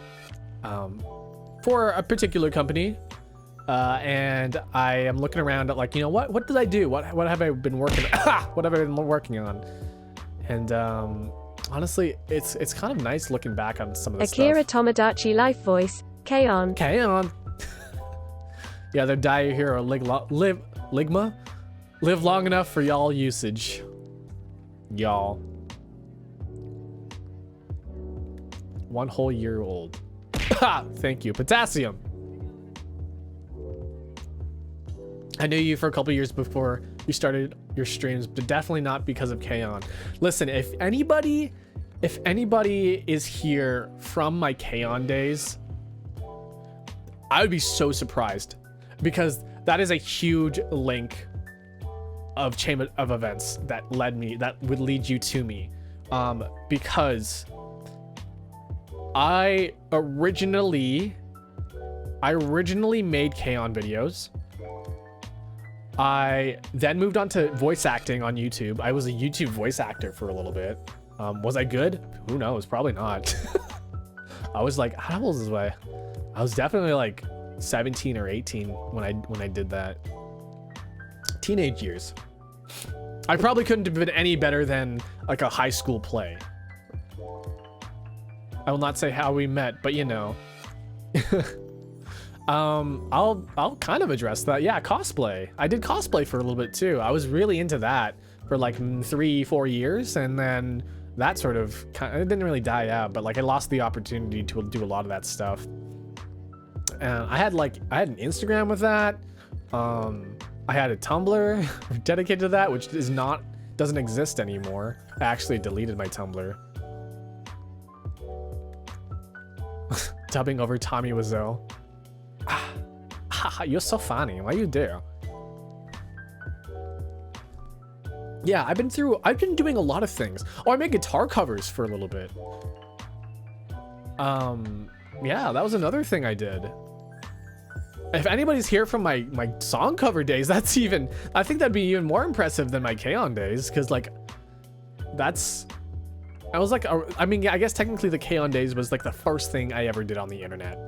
for a particular company. And I am looking around at, like, you know, what did I do? What have I been working what have I been working on? And honestly, it's kind of nice looking back on some of the Akira stuff. Tomodachi life voice. K-On. Yeah, their die hero Ligma. Live long enough for y'all usage. Y'all. 1 whole year old. Thank you. Potassium. I knew you for a couple years before you started your streams, but definitely not because of K-On. Listen, if anybody is here from my K-On days, I would be so surprised, because that is a huge link of chain of events that would lead you to me. Because I originally made K-On videos. I then moved on to voice acting on YouTube. I was a YouTube voice actor for a little bit. Was I good? Who knows? Probably not. I was like, how old was I? I was definitely like 17 or 18 when I did that. Teenage years. I probably couldn't have been any better than like a high school play. I will not say how we met, but you know. I'll kind of address that. Yeah, cosplay. I did cosplay for a little bit too. I was really into that for like 3-4 years, and then that sort of it didn't really die out, but like I lost the opportunity to do a lot of that stuff. And I had an Instagram with that. I had a Tumblr dedicated to that, which doesn't exist anymore. I actually deleted my Tumblr. Dubbing over Tommy Wiseau. You're so funny. Why you there? Yeah, I've been doing a lot of things. Oh, I made guitar covers for a little bit. Yeah, that was another thing I did. If anybody's here from my song cover days, that's even, I think that'd be even more impressive than my K-On days, because like that's, I was like, I mean, I guess technically the K-On days was like the first thing I ever did on the internet.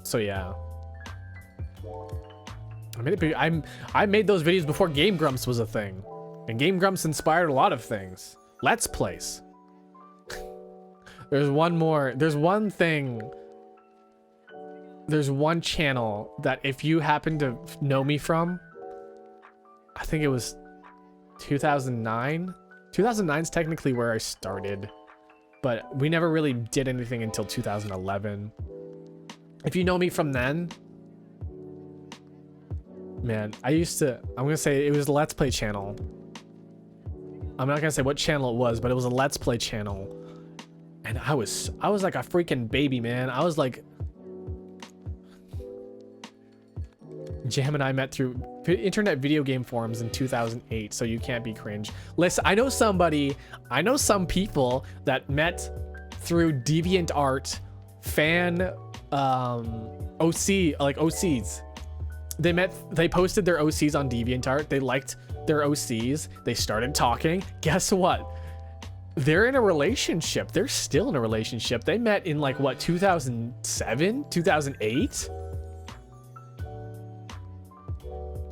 So yeah. I made those videos before Game Grumps was a thing. And Game Grumps inspired a lot of things. Let's Plays. There's one channel that if you happen to know me from, I think it was 2009. 2009 is technically where I started, but we never really did anything until 2011. If you know me from then, man, I'm gonna say it was a Let's Play channel. I'm not gonna say what channel it was, but it was a Let's Play channel. And I was like a freaking baby, man. I was like, Jam and I met through internet video game forums in 2008, so you can't be cringe. Listen, I know some people that met through DeviantArt fan OCs. They posted their OCs on DeviantArt. They liked their OCs. They started talking. Guess what? They're in a relationship. They're still in a relationship. They met in like what, 2007, 2008?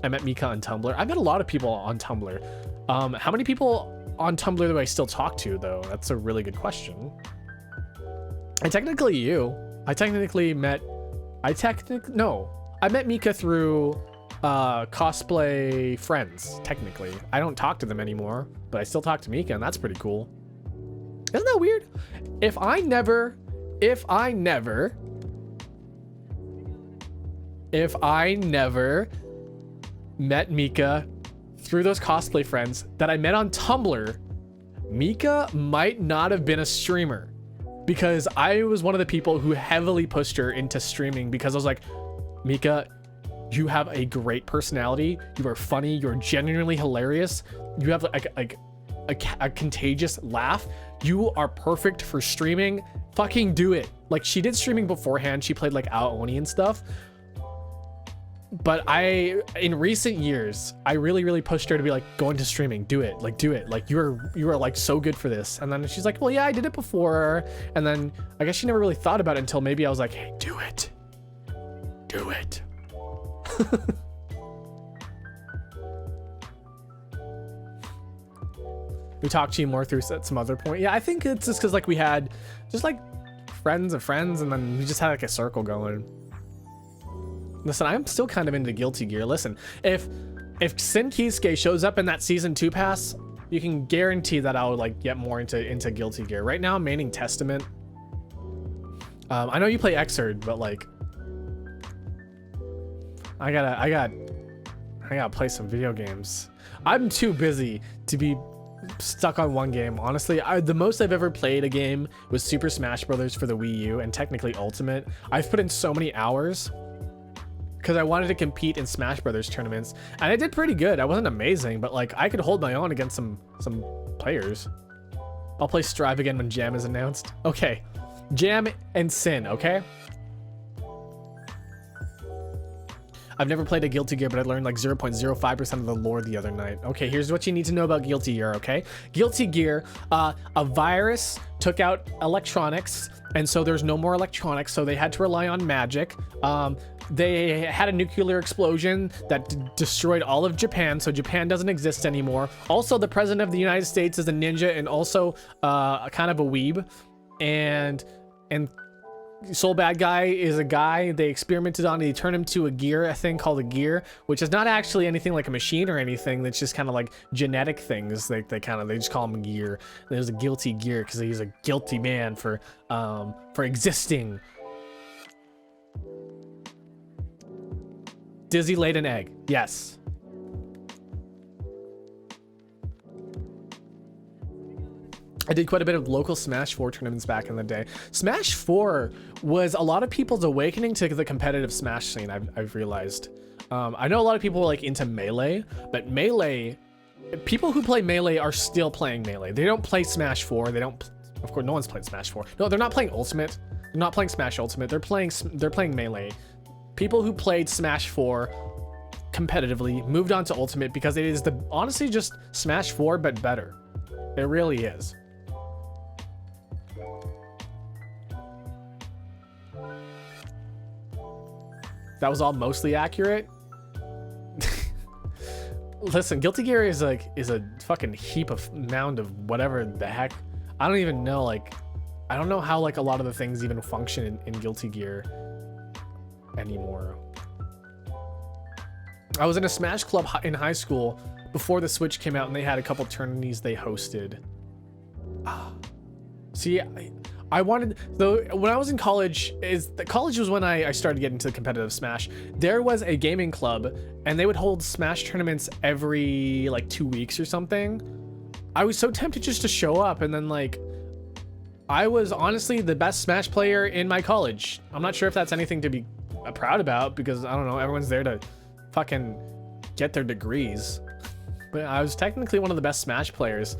I met Mika on Tumblr. I met a lot of people on Tumblr. How many people on Tumblr do I still talk to though? That's a really good question. I met Mika through cosplay friends, technically. I don't talk to them anymore, but I still talk to Mika, and that's pretty cool. Isn't that weird? If I never met Mika through those cosplay friends that I met on Tumblr, Mika might not have been a streamer, because I was one of the people who heavily pushed her into streaming, because I was like, Mika, you have a great personality. You are funny. You're genuinely hilarious. You have like a contagious laugh. You are perfect for streaming. Fucking do it. Like, she did streaming beforehand. She played like Aoni and stuff. But in recent years, I really pushed her to be like, go into streaming, do it. Like you are like so good for this. And then she's like, well, yeah, I did it before. And then I guess she never really thought about it until maybe I was like, hey, do it. We talked to you more through some other point. Yeah, I think it's just because like we had just like friends of friends, and then we just had like a circle going. Listen, I'm still kind of into Guilty Gear. Listen, if Sin Kisuke shows up in that season 2 pass, you can guarantee that I'll like get more into Guilty Gear. Right now I'm maining Testament. I know you play Xrd, but like I gotta play some video games. I'm too busy to be stuck on one game. Honestly, the most I've ever played a game was Super Smash Brothers for the Wii U, and technically Ultimate. I've put in so many hours because I wanted to compete in Smash Brothers tournaments, and I did pretty good. I wasn't amazing, but like I could hold my own against some players. I'll play Strive again when Jam is announced. Okay, Jam and Sin, okay? I've never played a Guilty Gear, but I learned like 0.05% of the lore the other night. Okay, here's what you need to know about Guilty Gear, okay? Guilty Gear, a virus took out electronics, and so there's no more electronics, so they had to rely on magic. They had a nuclear explosion that destroyed all of Japan, so Japan doesn't exist anymore. Also, the president of the United States is a ninja and also kind of a weeb. And Soul Bad Guy is a guy they experimented on. They turned him to a gear, a thing called a gear, which is not actually anything like a machine or anything. That's just kind of like genetic things. They just call him a gear. And there's a guilty gear because he's a guilty man for existing. Dizzy laid an egg. Yes. I did quite a bit of local Smash 4 tournaments back in the day. Smash 4 was a lot of people's awakening to the competitive Smash scene, I've realized. I know a lot of people were like into Melee, but Melee, people who play Melee are still playing Melee. They don't play Smash 4. They don't, of course, no one's played Smash 4. No, they're not playing Ultimate. They're They're not playing Smash Ultimate. They're playing Melee. People who played Smash 4 competitively moved on to Ultimate because it is honestly just Smash 4 but better. It really is. That was all mostly accurate. Listen, Guilty Gear is a fucking heap of mound of whatever the heck. I don't even know, like, I don't know how like a lot of the things even function in Guilty Gear anymore. I was in a Smash club in high school before the Switch came out, and they had a couple tourneys they hosted. See, I wanted, though, when I was in college, college was when I started getting into competitive Smash. There was a gaming club, and they would hold Smash tournaments every like 2 weeks or something. I was so tempted just to show up, and then like, I was honestly the best Smash player in my college. I'm not sure if that's anything to be proud about, because I don't know, everyone's there to fucking get their degrees. But I was technically one of the best Smash players.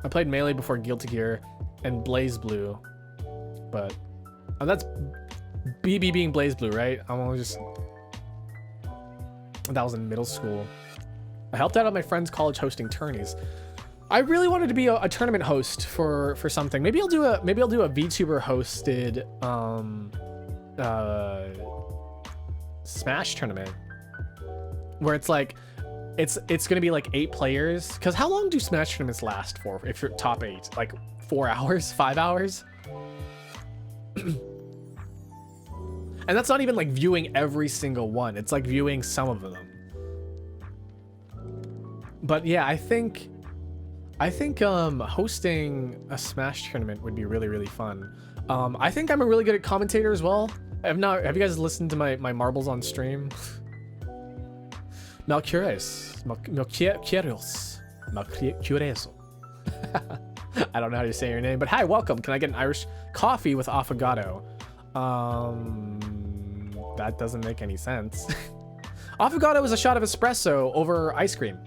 I played Melee before Guilty Gear and Blaze Blue, but that's BB being Blaze Blue, right? That was in middle school. I helped out at my friend's college hosting tourneys. I really wanted to be a tournament host for something. Maybe I'll do a VTuber hosted Smash tournament where it's like it's gonna be like 8 players, because how long do Smash tournaments last for if you're top 8? Like 4 hours, 5 hours? And that's not even like viewing every single one, it's like viewing some of them. But yeah, I think hosting a Smash tournament would be really, really fun. I think I'm a really good at commentator as well. Have you guys listened to my marbles on stream? Malcures. I don't know how to say your name, but hi, welcome. Can I get an Irish coffee with affogato? That doesn't make any sense. Affogato is a shot of espresso over ice cream.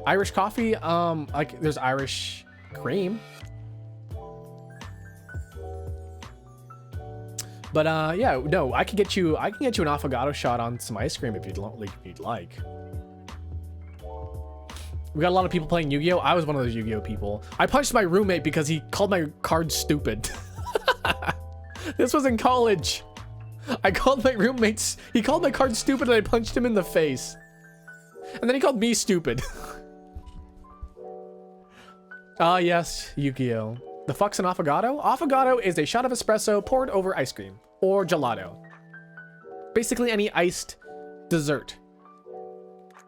Irish coffee, like there's Irish cream. But yeah, no, I can get you an affogato shot on some ice cream if you'd like. We got a lot of people playing Yu-Gi-Oh! I was one of those Yu-Gi-Oh! People. I punched my roommate because he called my card stupid. This was in college. I called my roommates. He called my card stupid and I punched him in the face. And then he called me stupid. Ah, yes, Yu-Gi-Oh! The fuck's an affogato? Affogato is a shot of espresso poured over ice cream or gelato. Basically any iced dessert.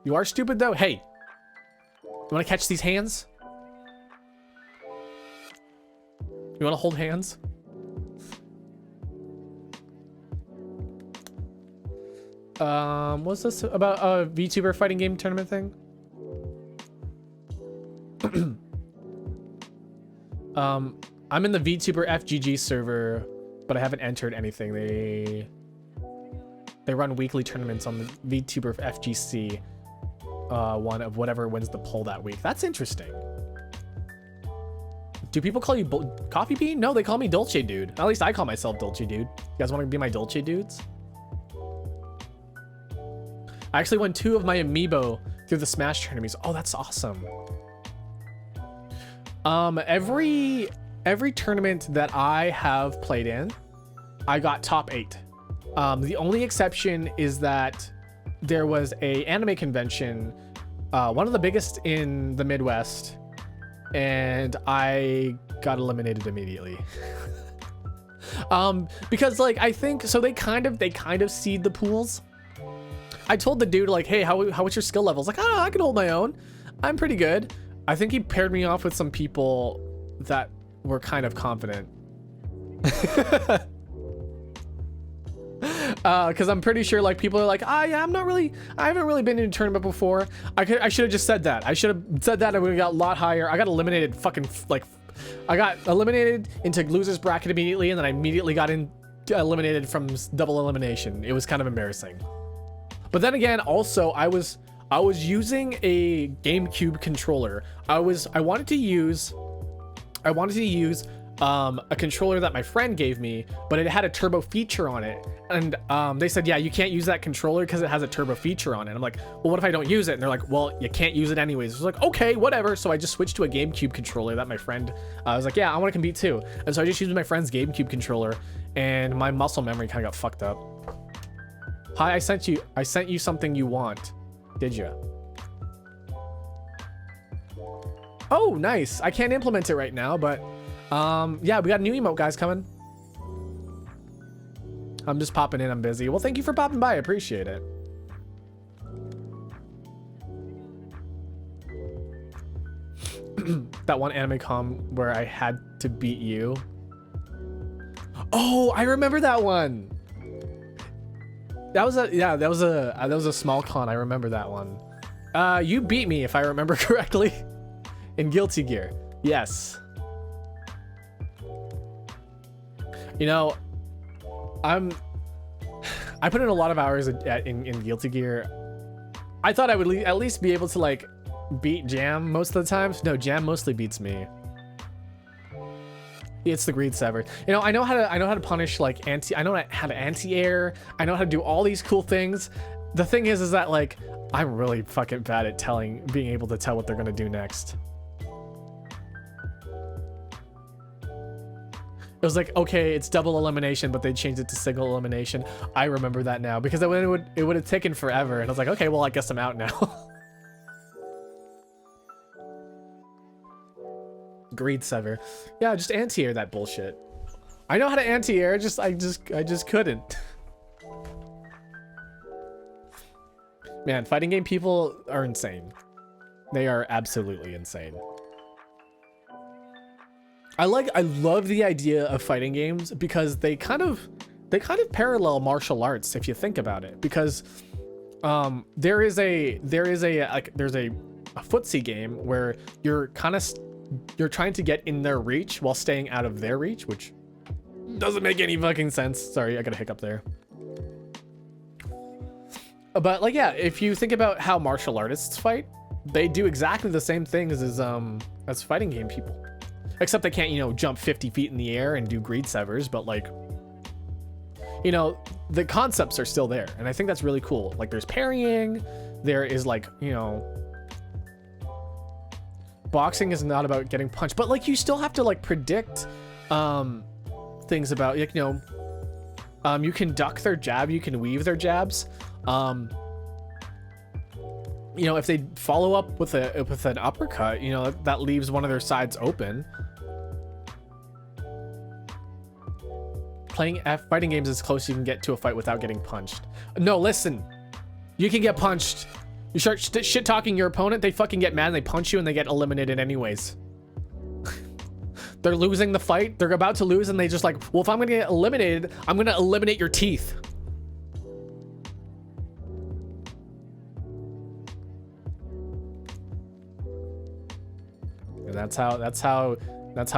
You are stupid though? Hey, you want to catch these hands? You want to hold hands? What's this about a VTuber fighting game tournament thing? I'm in the VTuber FGG server, but I haven't entered anything. They run weekly tournaments on the VTuber FGC, one of whatever wins the poll that week. That's interesting. Do people call you Coffee Bean? No, they call me Dolce Dude. At least I call myself Dolce Dude. You guys want to be my Dolce Dudes? I actually won 2 of my amiibo through the Smash tournaments. Oh, that's awesome. Every tournament that I have played in, I got top 8. The only exception is that there was a anime convention, one of the biggest in the Midwest, and I got eliminated immediately. Because like I think so they kind of seed the pools. I told the dude like, hey, what's your skill levels? Like, I can hold my own. I'm pretty good. I think he paired me off with some people that were kind of confident. Because I'm pretty sure like people are like, yeah, I haven't really been in a tournament before. I should have just said that. I should have said that and we got a lot higher. I got eliminated I got eliminated into losers bracket immediately, and then I immediately got eliminated from double elimination. It was kind of embarrassing. But then again, also I was I was using a GameCube controller. I wanted to use a controller that my friend gave me, but it had a turbo feature on it. And they said, yeah, you can't use that controller because it has a turbo feature on it. I'm like, well, what if I don't use it? And they're like, well, you can't use it anyways. I was like, okay, whatever. So I just switched to a GameCube controller that my friend, I was like, yeah, I want to compete too. And so I just used my friend's GameCube controller, and my muscle memory kind of got fucked up. Hi, I sent you something you want. Did you? Oh, nice. I can't implement it right now, but yeah, we got a new emote, guys, coming. I'm just popping in. I'm busy. Well, thank you for popping by. I appreciate it. That one anime com where I had to beat you. Oh, I remember that one. That was a small con. I remember that one. You beat me, if I remember correctly, in Guilty Gear. Yes. You know, I put in a lot of hours in Guilty Gear. I thought I would at least be able to like beat Jam most of the times. No, Jam mostly beats me. It's the greed sever. You know, I know how to punish like I know how to anti-air. I know how to do all these cool things. The thing is that like I'm really fucking bad at being able to tell what they're gonna do next. It was like, okay, it's double elimination, but they changed it to single elimination. I remember that now because it would have taken forever, and I was like, okay, well, I guess I'm out now. Greed sever. Yeah, just anti-air that bullshit. I know how to anti-air, I just couldn't. Man, fighting game people are insane. They are absolutely insane. I love the idea of fighting games because they kind of parallel martial arts if you think about it, because there's a footsie game where you're trying to get in their reach while staying out of their reach, which doesn't make any fucking sense. Sorry, I got a hiccup there. But like, yeah, if you think about how martial artists fight, they do exactly the same things as fighting game people. Except they can't, you know, jump 50 feet in the air and do greed severs, but like, you know, the concepts are still there. And I think that's really cool. Like there's parrying, there is like, you know, boxing is not about getting punched, but like you still have to like predict things about, like, you know, you can duck their jab, you can weave their jabs. You know, if they follow up with an uppercut, you know, that leaves one of their sides open. Playing fighting games is close you can get to a fight without getting punched. No, listen. You can get punched. You start shit talking your opponent, they fucking get mad and they punch you and they get eliminated anyways. They're losing the fight. They're about to lose and they just like, well, if I'm gonna get eliminated, I'm gonna eliminate your teeth. And that's how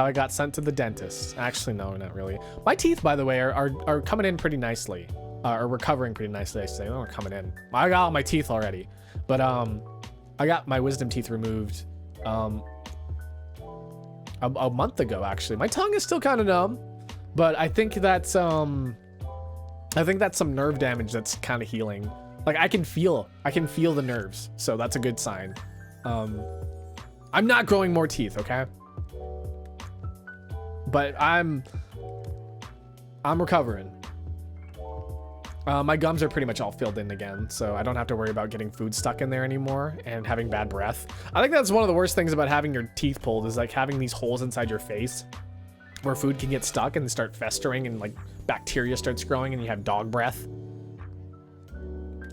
I got sent to the dentist. Actually, no, not really. My teeth, by the way, are coming in pretty nicely. Or recovering pretty nicely, I say. They weren't coming in. I got all my teeth already. But I got my wisdom teeth removed a month ago, actually. My tongue is still kind of numb, but I think that's some nerve damage that's kind of healing. Like I can feel the nerves, so that's a good sign. I'm not growing more teeth, okay? But I'm recovering. My gums are pretty much all filled in again, so I don't have to worry about getting food stuck in there anymore and having bad breath. I think that's one of the worst things about having your teeth pulled, is like having these holes inside your face where food can get stuck and start festering and like bacteria starts growing and you have dog breath.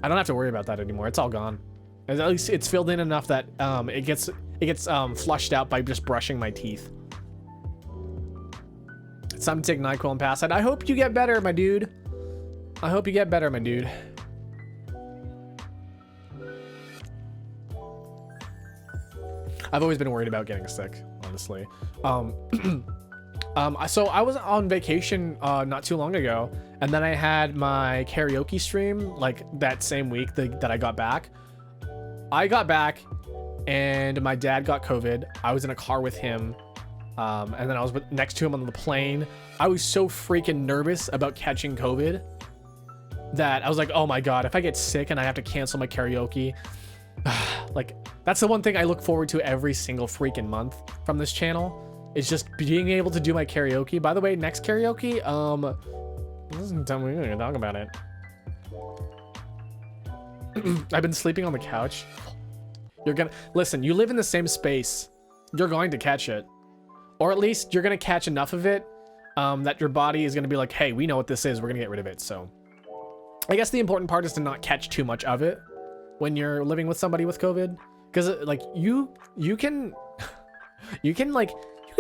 I don't have to worry about that anymore. It's all gone. At least it's filled in enough that it gets flushed out by just brushing my teeth. It's time to take NyQuil and pass it. I hope you get better, my dude. I hope you get better, my dude. I've always been worried about getting sick, honestly. So I was on vacation not too long ago, and then I had my karaoke stream like that same week that I got back. I got back and my dad got COVID. I was in a car with him. And then I was next to him on the plane. I was so freaking nervous about catching COVID that I was like, oh my God, if I get sick and I have to cancel my karaoke, like that's the one thing I look forward to every single freaking month from this channel is just being able to do my karaoke. By the way, next karaoke, listen, tell me, we're gonna talk about it. I've been sleeping on the couch. You're gonna, listen, you live in the same space. You're going to catch it. Or at least you're gonna catch enough of it that your body is gonna be like, hey, we know what this is. We're gonna get rid of it. So I guess the important part is to not catch too much of it when you're living with somebody with COVID. Because like you can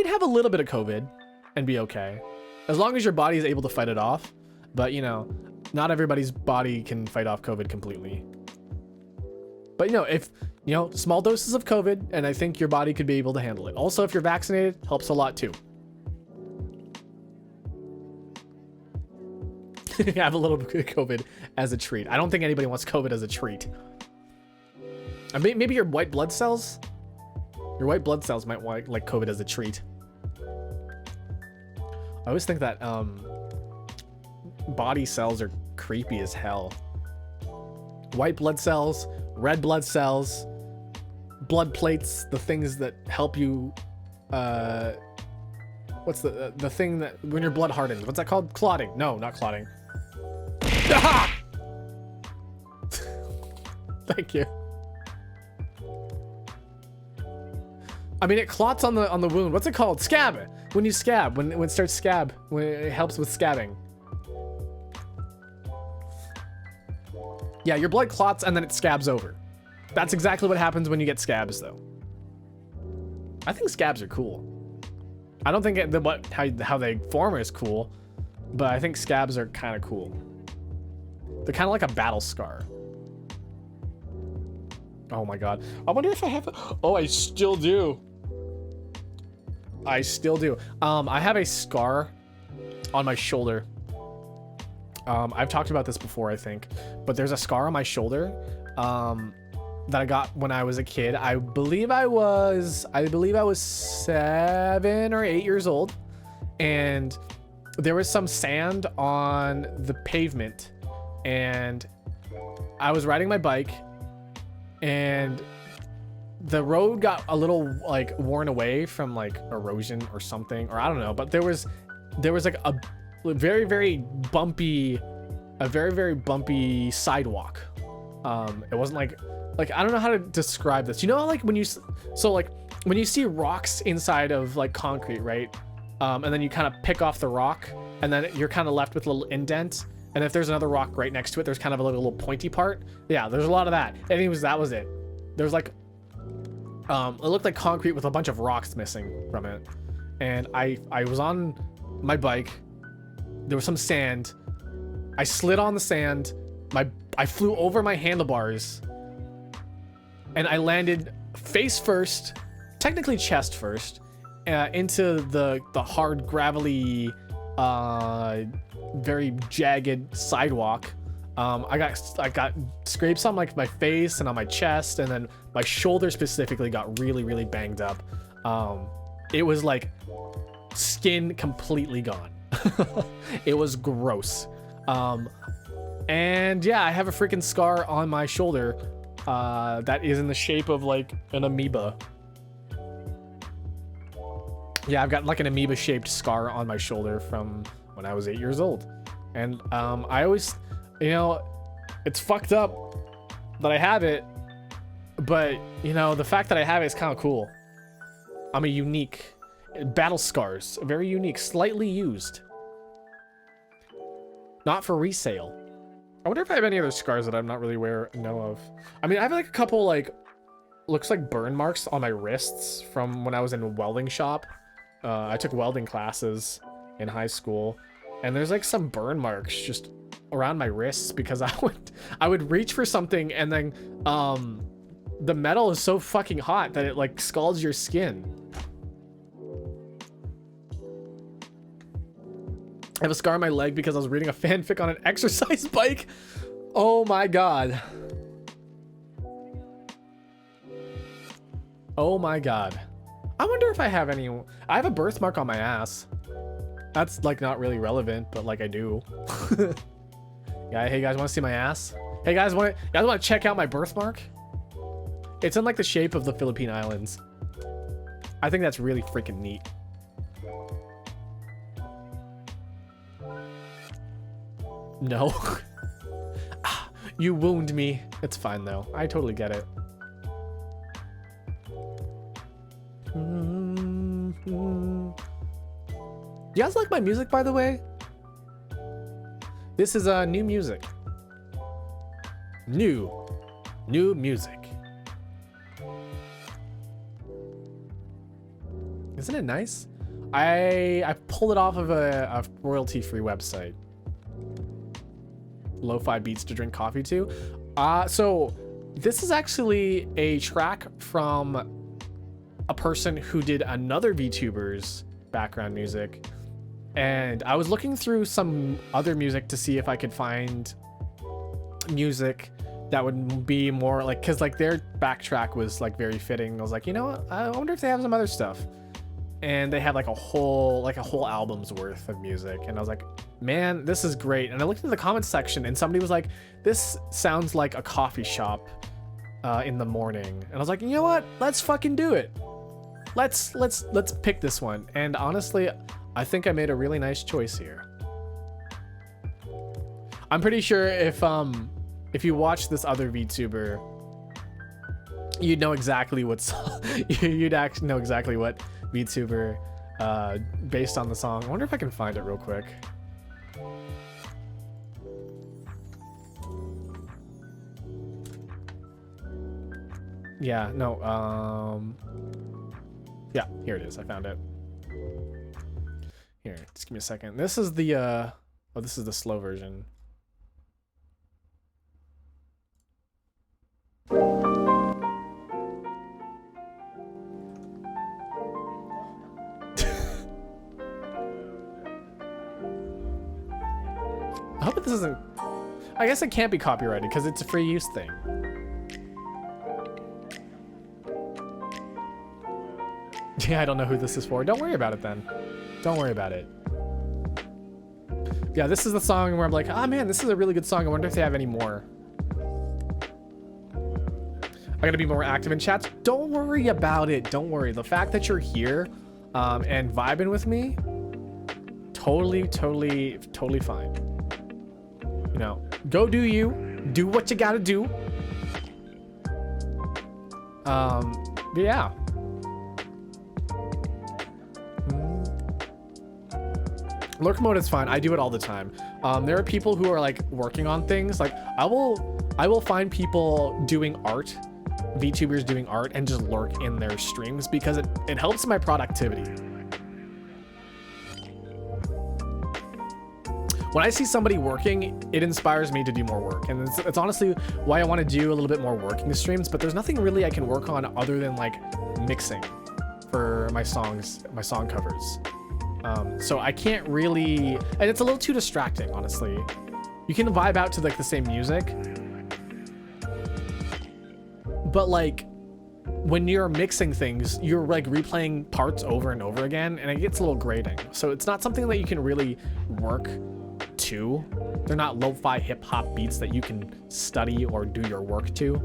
have a little bit of COVID and be okay. As long as your body is able to fight it off. But you know, not everybody's body can fight off COVID completely. But you know, if you know, small doses of COVID, and I think your body could be able to handle it. Also, if you're vaccinated, helps a lot too. Have a little bit of COVID as a treat. I don't think anybody wants COVID as a treat. I mean, maybe your white blood cells? Your white blood cells might want like COVID as a treat. I always think that body cells are creepy as hell. White blood cells, red blood cells, blood plates, the things that help you, what's the thing that, when your blood hardens, what's that called? Clotting. No, not clotting. Thank you. I mean, it clots on the wound. What's it called? Scab. When you scab, when it starts scab, when it helps with scabbing. Yeah, your blood clots and then it scabs over. That's exactly what happens when you get scabs, though. I think scabs are cool. I don't think how they form is cool, but I think scabs are kind of cool. They're kind of like a battle scar. Oh my God. I wonder if I have... Oh, I still do. I still do. I have a scar on my shoulder. I've talked about this before, I think, but there's a scar on my shoulder that I got when I was a kid. I believe I was 7 or 8 years old, and there was some sand on the pavement, and I was riding my bike, and the road got a little like worn away from like erosion or something, or I don't know, but there was like a very, very bumpy sidewalk. It wasn't like I don't know how to describe this. You know, like when you see rocks inside of like concrete, right? And then you kind of pick off the rock, and then you're kind of left with a little indent. And if there's another rock right next to it, there's kind of a little pointy part. Yeah, there's a lot of that. And that was it. There's like, it looked like concrete with a bunch of rocks missing from it. And I was on my bike. There was some sand. I slid on the sand. I flew over my handlebars, and I landed face first, technically chest first, into the hard, gravelly, very jagged sidewalk. I got scrapes on like my face and on my chest, and then my shoulder specifically got really, really banged up. It was like skin completely gone. It was gross. And yeah, I have a freaking scar on my shoulder that is in the shape of like an amoeba. Yeah, I've got like an amoeba shaped scar on my shoulder from when I was 8 years old. And I always, you know, it's fucked up that I have it, but you know, the fact that I have it is kind of cool. I'm a unique battle scars, very unique, slightly used, not for resale. I wonder if I have any other scars that I'm not really know of. I mean, I have like a couple like, looks like burn marks on my wrists from when I was in a welding shop. I took welding classes in high school, and there's like some burn marks just around my wrists because I would reach for something, and then the metal is so fucking hot that it like scalds your skin. I have a scar on my leg because I was reading a fanfic on an exercise bike. Oh my God. Oh my god. I wonder if I have any. I have a birthmark on my ass. That's like not really relevant, but like I do. Yeah, hey guys, want to see my ass? Hey guys, want to check out my birthmark? It's in like the shape of the Philippine Islands. I think that's really freaking neat. No. You wound me. It's fine though. I totally get it. You guys like my music, by the way? This is new music. New music. Isn't it nice? I pulled it off of a royalty-free website. Lo-fi beats to drink coffee to. So this is actually a track from a person who did another VTuber's background music. And I was looking through some other music to see if I could find music that would be more like, cause like their backtrack was like very fitting. I was like, you know what? I wonder if they have some other stuff. And they had like a whole album's worth of music. And I was like, man, this is great. And I looked into the comments section and somebody was like, this sounds like a coffee shop in the morning. And I was like, you know what? Let's fucking do it. Let's pick this one. And honestly, I think I made a really nice choice here. I'm pretty sure if you watch this other VTuber, you'd know exactly you'd actually know exactly what VTuber based on the song. I wonder if I can find it real quick. Yeah, no, yeah, here it is. I found it. Here, just give me a second. This is the oh, this is the slow version. I hope this isn't. I guess it can't be copyrighted because it's a free use thing. Yeah, I don't know who this is for. Don't worry about it then. Don't worry about it. Yeah, this is the song where I'm like, ah, man, this is a really good song. I wonder if they have any more. I gotta be more active in chats. Don't worry about it. Don't worry. The fact that you're here and vibing with me, totally fine. You know, go do you. Do what you gotta do. But yeah. Lurk mode is fine. I do it all the time. There are people who are like working on things. Like I will find people doing art, VTubers doing art, and just lurk in their streams because it helps my productivity. When I see somebody working, it inspires me to do more work. And it's honestly why I want to do a little bit more working streams, but there's nothing really I can work on other than like mixing for my songs, my song covers. So I can't really, and it's a little too distracting, honestly. You can vibe out to like the same music, but like when you're mixing things, you're like replaying parts over and over again, and it gets a little grating. So it's not something that you can really work to. They're not lo-fi hip-hop beats that you can study or do your work to.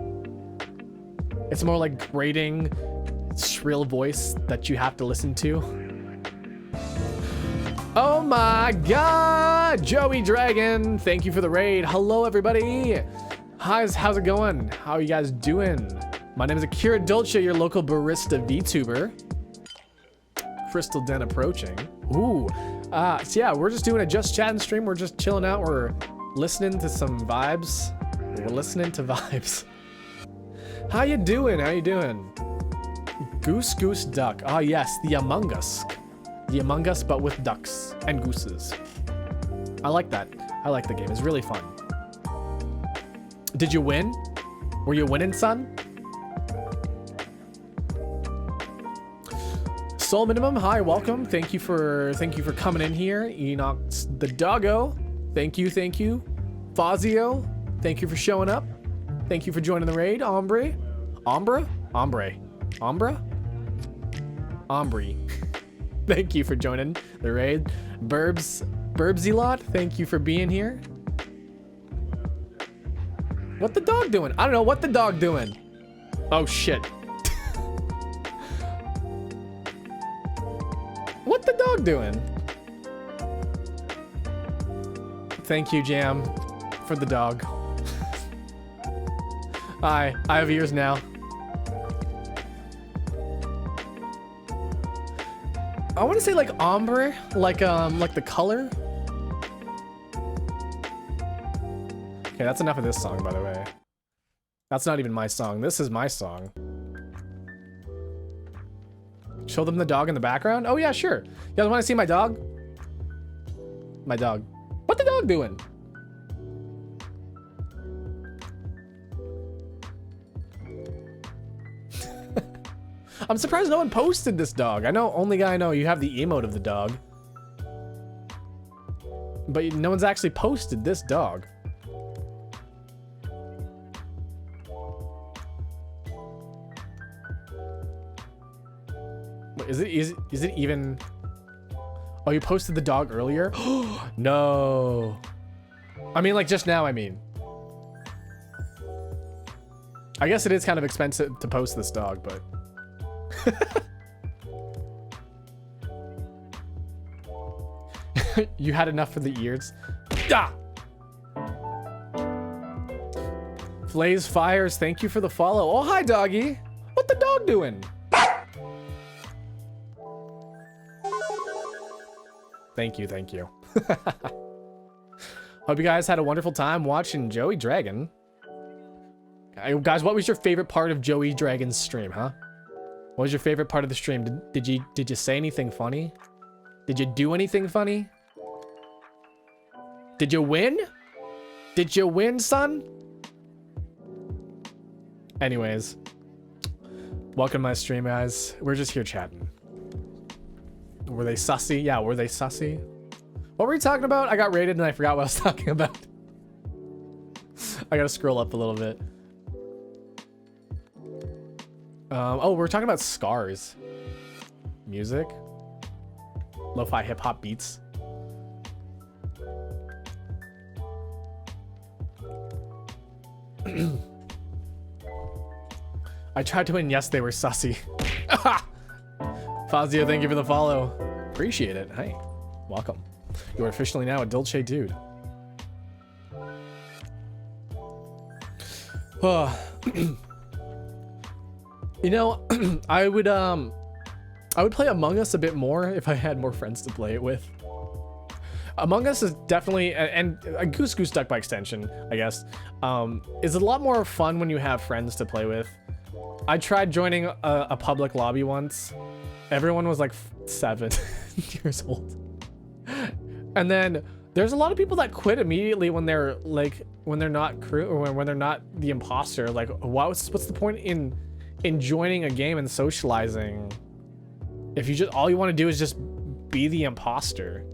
It's more like grating, shrill voice that you have to listen to. Oh my god, Joey Dragon, thank you for the raid. Hello everybody. How's it going? How are you guys doing? My name is Akira Dolce, your local barista VTuber. Crystal Den approaching. Ooh, so yeah, we're just doing a just chatting stream. We're just chilling out. We're listening to some vibes. We're listening to vibes. How you doing? How you doing? Goose Duck. Ah yes, the Among Us. The Among Us, but with ducks and gooses. I like that. I like the game. It's really fun. Did you win? Were you winning, son? Soul Minimum, hi, welcome. Thank you for coming in here. Enoch the Doggo, thank you. Fazio, thank you for showing up. Thank you for joining the raid. Ombre. Ombra? Ombry. Thank you for joining the raid. Burbsy-lot, thank you for being here. What the dog doing? I don't know. What the dog doing? Oh, shit. What the dog doing? Thank you, Jam, for the dog. Hi, I have ears now. I want to say like ombre, like the color. Okay, that's enough of this song, by the way. That's not even my song. This is my song. Show them the dog in the background? Oh yeah, sure. You guys want to see my dog? My dog. What the dog doing? I'm surprised no one posted this dog. I know, only guy I know, you have the emote of the dog. But no one's actually posted this dog. Wait, is it even... Oh, you posted the dog earlier? No. I mean, like just now, I mean. I guess it is kind of expensive to post this dog, but... You had enough for the ears. Ah! Flays Fires, thank you for the follow. Oh, hi, doggy. What the dog doing? Thank you, thank you. Hope you guys had a wonderful time watching Joey Dragon. Guys, what was your favorite part of Joey Dragon's stream, huh? What was your favorite part of the stream? Did you say anything funny? Did you do anything funny? Did you win? Did you win, son? Anyways, welcome to my stream, guys. We're just here chatting. Were they sussy? Yeah, were they sussy? What were we talking about? I got raided and I forgot what I was talking about. I gotta scroll up a little bit. Oh, we're talking about scars. Music. Lo-fi hip-hop beats. I tried to win. Yes, they were sussy. Fazio, thank you for the follow. Appreciate it. Hey, welcome. You are officially now a Dolce dude. You know, I would play Among Us a bit more if I had more friends to play it with. Among Us is definitely, and Goose Goose Duck by extension, I guess, is a lot more fun when you have friends to play with. I tried joining a public lobby once. Everyone was like 7 years old. And then there's a lot of people that quit immediately when they're like, when they're not crew or when they're not the imposter. Like, what's the point in joining a game and socializing if you just, all you want to do is just be the imposter?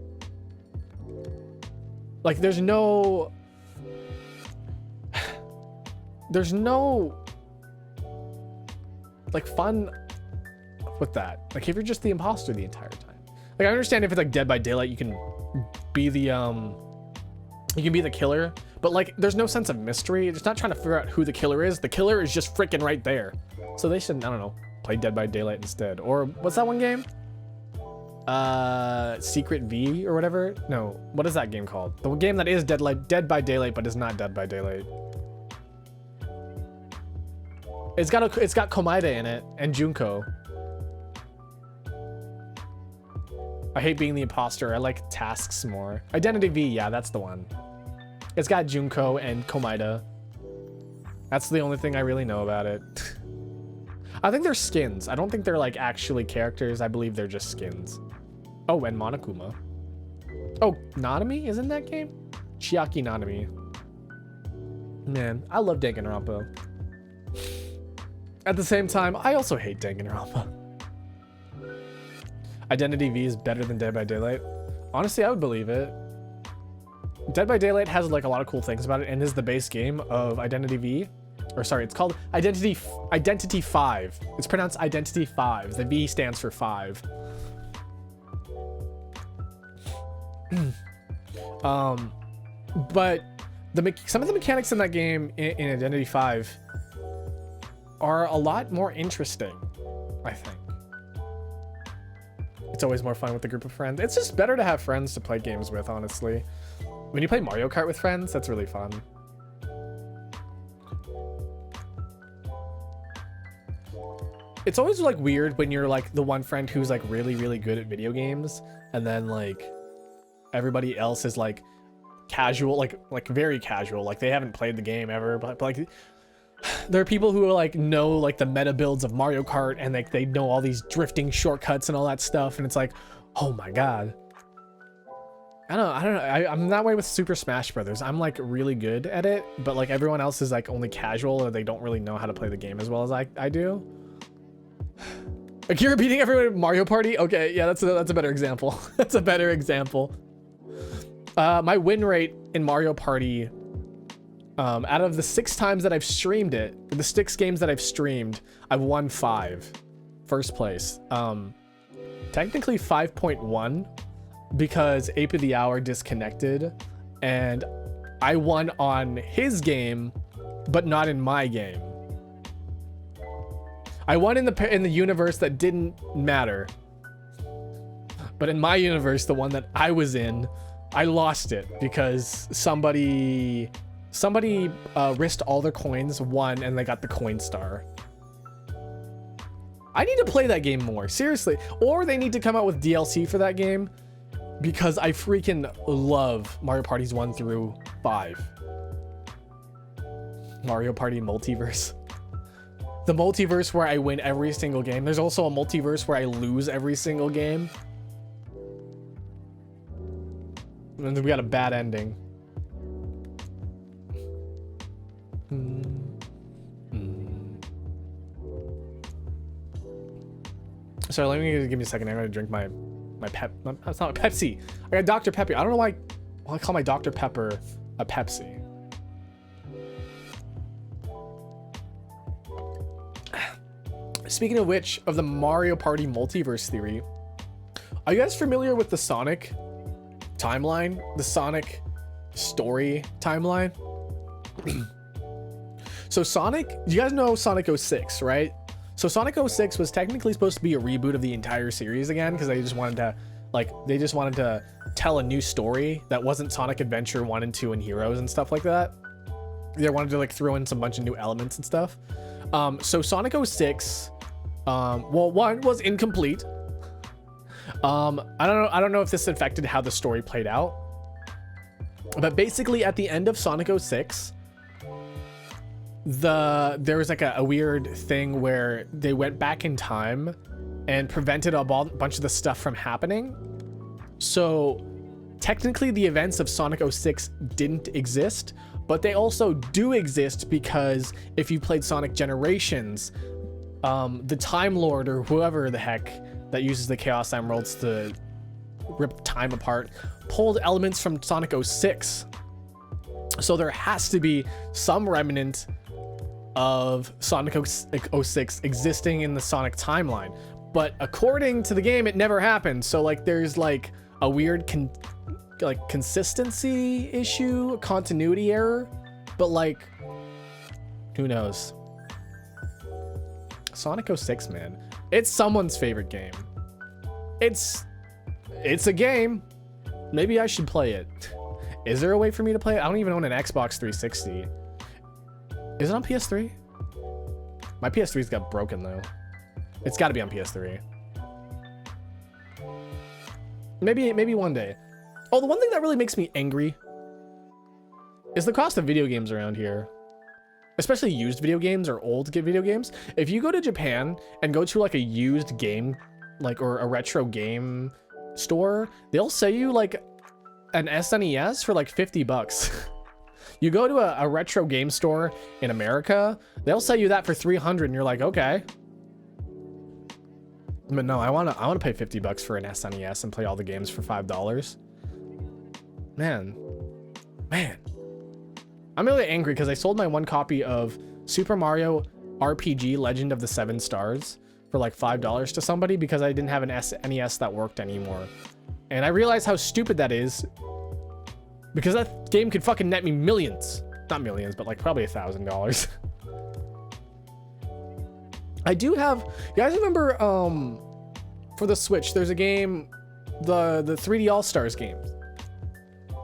Like, there's no like fun with that. Like, if you're just the imposter the entire time. Like, I understand if it's like Dead by Daylight, you can be the killer, but like there's no sense of mystery. It's not trying to figure out who the killer is. The killer is just freaking right there. So they should, I don't know, play Dead by Daylight instead. Or what's that one game? Secret V or whatever? No, what is that game called? The game that is Dead by Daylight but is not Dead by Daylight. It's got Komaeda in it and Junko. I hate being the imposter. I like tasks more. Identity V, yeah, that's the one. It's got Junko and Komaeda. That's the only thing I really know about it. I think they're skins. I don't think they're like actually characters. I believe they're just skins. Oh, and Monokuma. Oh, Nanami is in that game? Chiaki Nanami. Man, I love Danganronpa. At the same time, I also hate Danganronpa. Identity V is better than Dead by Daylight. Honestly, I would believe it. Dead by Daylight has like a lot of cool things about it and is the base game of Identity V. or sorry, it's called Identity 5. It's pronounced Identity 5. The V stands for 5. But some of the mechanics in that game in Identity 5 are a lot more interesting, I think. It's always more fun with a group of friends. It's just better to have friends to play games with, honestly. When you play Mario Kart with friends, that's really fun. It's always like weird when you're like the one friend who's like really, really good at video games, and then like everybody else is like casual, like very casual, like they haven't played the game ever, but like there are people who are like know like the meta builds of Mario Kart, and like they know all these drifting shortcuts and all that stuff, and it's like, oh my god. I don't know. I'm that way with Super Smash Brothers. I'm like really good at it, but like everyone else is like only casual, or they don't really know how to play the game as well as I do. Like you're beating everyone in Mario Party? Okay, yeah, that's a better example. That's a better example. My win rate in Mario Party, out of the 6 times that I've streamed it, the 6 games that I've streamed, I've won 5. First place. Technically 5.1 because Ape of the Hour disconnected, and I won on his game, but not in my game. I won in the universe that didn't matter, but in my universe, the one that I was in, I lost it because somebody risked all their coins, won, and they got the coin star. I need to play that game more, seriously. Or they need to come out with DLC for that game, because I freaking love Mario Parties 1 through 5. Mario Party Multiverse. The multiverse where I win every single game. There's also a multiverse where I lose every single game. And then we got a bad ending. Sorry, let me give me a second. I'm gonna drink my that's not a Pepsi. I got Dr. Pepper. I don't know why I call my Dr. Pepper a Pepsi. Speaking of which, of the Mario Party multiverse theory, are you guys familiar with the Sonic timeline? The Sonic story timeline? So Sonic, you guys know Sonic 06, right? So Sonic 06 was technically supposed to be a reboot of the entire series again, because they just wanted to tell a new story that wasn't Sonic Adventure 1 and 2 and Heroes and stuff like that. They wanted to like throw in some bunch of new elements and stuff. So Sonic 06, well, 1 was incomplete. I don't know if this affected how the story played out, but basically at the end of Sonic 06, there was like a weird thing where they went back in time and prevented a bunch of the stuff from happening. So technically the events of Sonic 06 didn't exist, but they also do exist because if you played Sonic Generations, the Time Lord or whoever the heck that uses the Chaos Emeralds to rip time apart pulled elements from Sonic 06. So there has to be some remnant of Sonic 06 existing in the Sonic timeline. But according to the game, it never happened. So like there's like a weird consistency issue, a continuity error, but like who knows? Sonic 06, man. It's someone's favorite game. It's a game. Maybe I should play it. Is there a way for me to play it? I don't even own an Xbox 360. Is it on PS3? My PS3's got broken though. It's got to be on PS3. Maybe one day. Oh, the one thing that really makes me angry is the cost of video games around here. Especially used video games or old video games. If you go to Japan and go to like a used game, like, or a retro game store, they'll sell you like an SNES for like $50. You go to a retro game store in America, they'll sell you that for $300 and you're like, okay. But no, I want to pay $50 for an SNES and play all the games for $5. Man. I'm really angry because I sold my one copy of Super Mario RPG Legend of the Seven Stars for like $5 to somebody because I didn't have an NES that worked anymore. And I realized how stupid that is because that game could fucking net me millions. Not millions, but like probably $1,000. I do have, you guys remember for the Switch, there's a game, the 3D All-Stars game.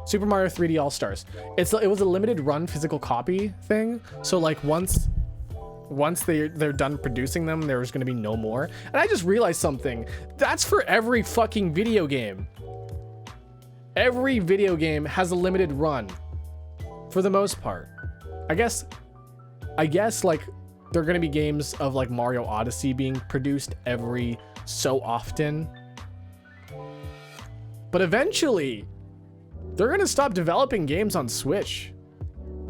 Super Mario 3D All-Stars. It was a limited run physical copy thing. So like once they're done producing them, there's gonna be no more. And I just realized something. That's for every fucking video game. Every video game has a limited run. For the most part. I guess like there are gonna be games of like Mario Odyssey being produced every so often. But eventually, they're gonna stop developing games on Switch.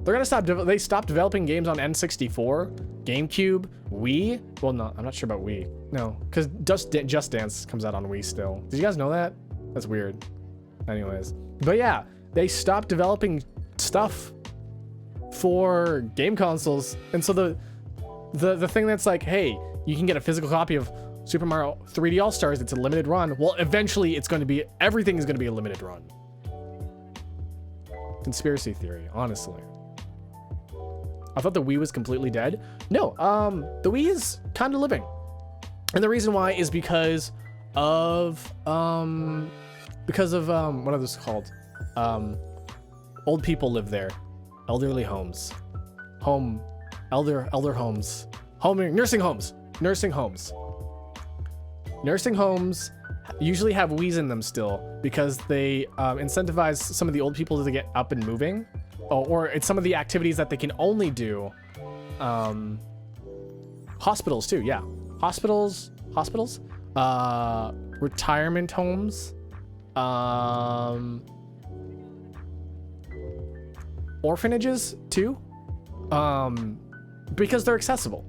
They're gonna stop. They stopped developing games on N64, GameCube, Wii. Well, no, I'm not sure about Wii. No, because Just Dance comes out on Wii still. Did you guys know that? That's weird. Anyways, but yeah, they stopped developing stuff for game consoles, and so the thing that's like, hey, you can get a physical copy of Super Mario 3D All Stars. It's a limited run. Well, eventually, it's going to be everything is going to be a limited run. Conspiracy theory, honestly. I thought the Wii was completely dead. No, the Wii is kind of living. And the reason why is because of what are those called? Old people live there. Elderly homes. Elder homes. Nursing homes. Nursing homes usually have Wiis in them still because they incentivize some of the old people to get up and moving. Or it's some of the activities that they can only do. Hospitals too, yeah. Hospitals, retirement homes, orphanages too, because they're accessible.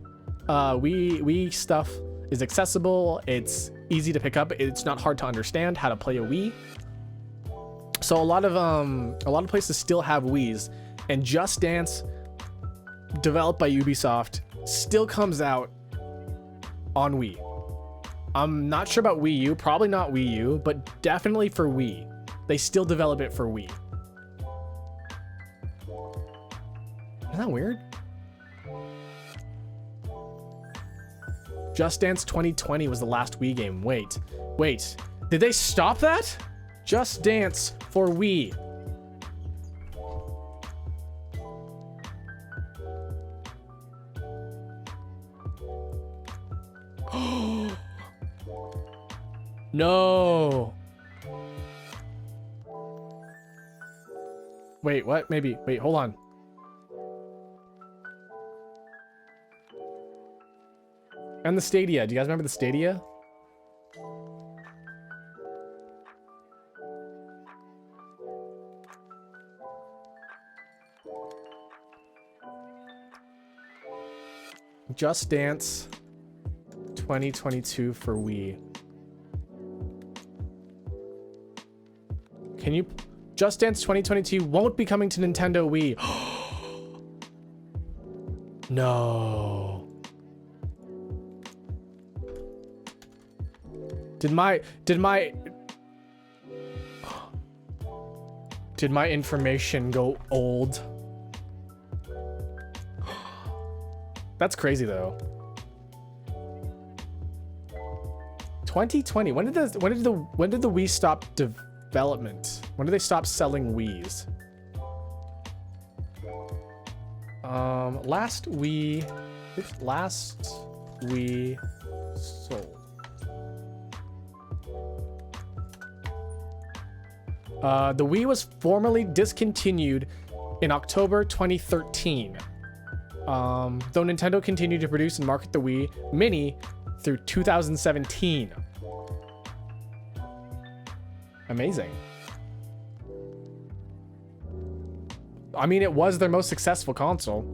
Wii stuff is accessible. It's easy to pick up. It's not hard to understand how to play a Wii. So a lot of places still have Wiis, and Just Dance, developed by Ubisoft, still comes out on Wii. I'm not sure about Wii U, probably not Wii U, but definitely for Wii. They still develop it for Wii. Isn't that weird? Just Dance 2020 was the last Wii game. Wait. Did they stop that? Just Dance for Wii. No. Wait, what? Maybe. Wait, hold on. And the Stadia. Do you guys remember the Stadia? Just Dance 2022 for Wii. Can you... Just Dance 2022 won't be coming to Nintendo Wii. No. Did my information go old? That's crazy though. 2020. When did the Wii stop development? When did they stop selling Wiis? Last Wii sold. The Wii was formally discontinued in October 2013. Though Nintendo continued to produce and market the Wii Mini through 2017. Amazing. I mean, it was their most successful console.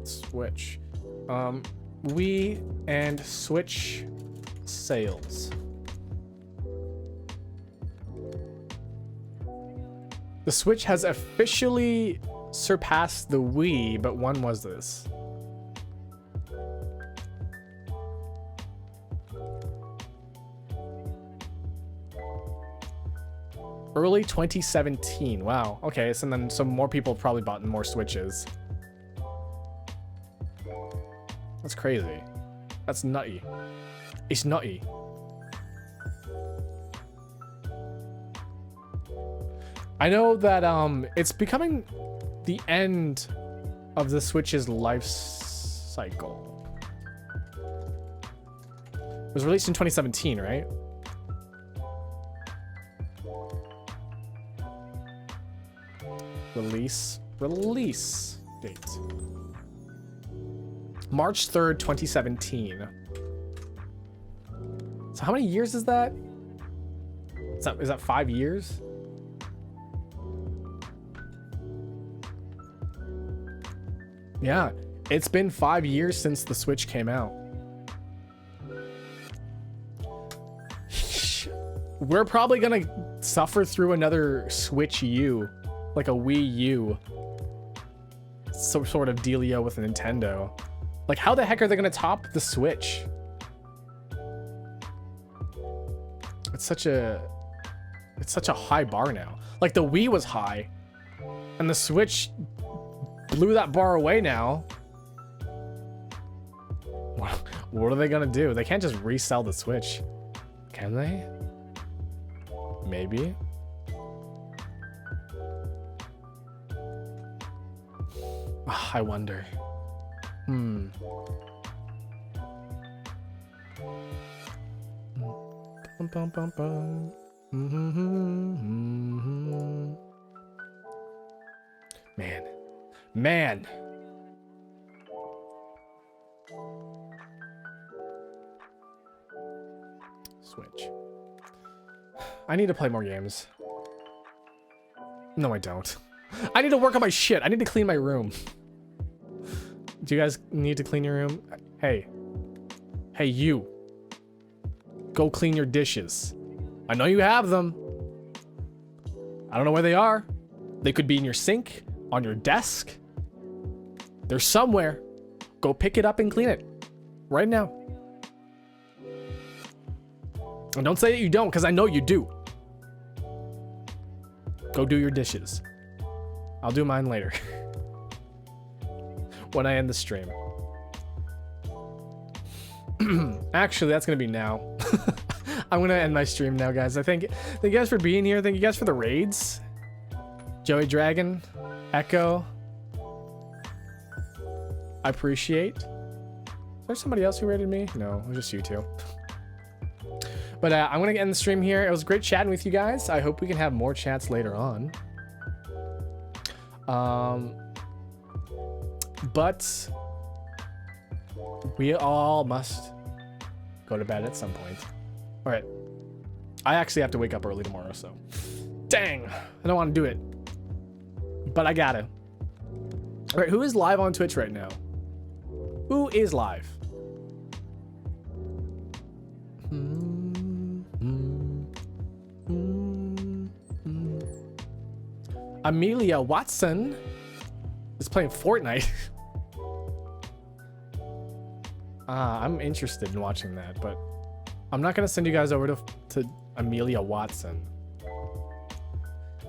Switch. Wii and Switch sales. The Switch has officially surpassed the Wii, but when was this? Early 2017. Wow. Okay, so then some more people probably bought more Switches. That's crazy. That's nutty. It's nutty. I know that it's becoming the end of the Switch's life cycle. It was released in 2017, right? Release date. March 3rd, 2017. So how many years is that? Is that 5 years? Yeah, it's been 5 years since the Switch came out. We're probably gonna suffer through another Switch U, like a Wii U. Some sort of dealio with Nintendo. Like, how the heck are they gonna top the Switch? It's such a high bar now. Like, the Wii was high, and the Switch blew that bar away now. What are they gonna do? They can't just resell the Switch, can they? Maybe. I wonder. Bum, bum, bum, bum. Man. Switch. I need to play more games. No, I don't. I need to work on my shit. I need to clean my room. Do you guys need to clean your room? Hey, you. Go clean your dishes. I know you have them. I don't know where they are. They could be in your sink, on your desk. They're somewhere. Go pick it up and clean it. Right now. And don't say that you don't, because I know you do. Go do your dishes. I'll do mine later. When I end the stream. Actually, that's gonna be now. I'm gonna end my stream now, guys. Thank you guys for being here. Thank you guys for the raids. Joey Dragon, Echo. I appreciate. Is there somebody else who raided me? No, it was just you two. But I'm gonna end the stream here. It was great chatting with you guys. I hope we can have more chats later on. But we all must go to bed at some point. All right. I actually have to wake up early tomorrow, so dang, I don't want to do it, but I gotta. All right, who is live on Twitch right now? Who is live? Amelia Watson is playing Fortnite. I'm interested in watching that, but I'm not gonna send you guys over to Amelia Watson.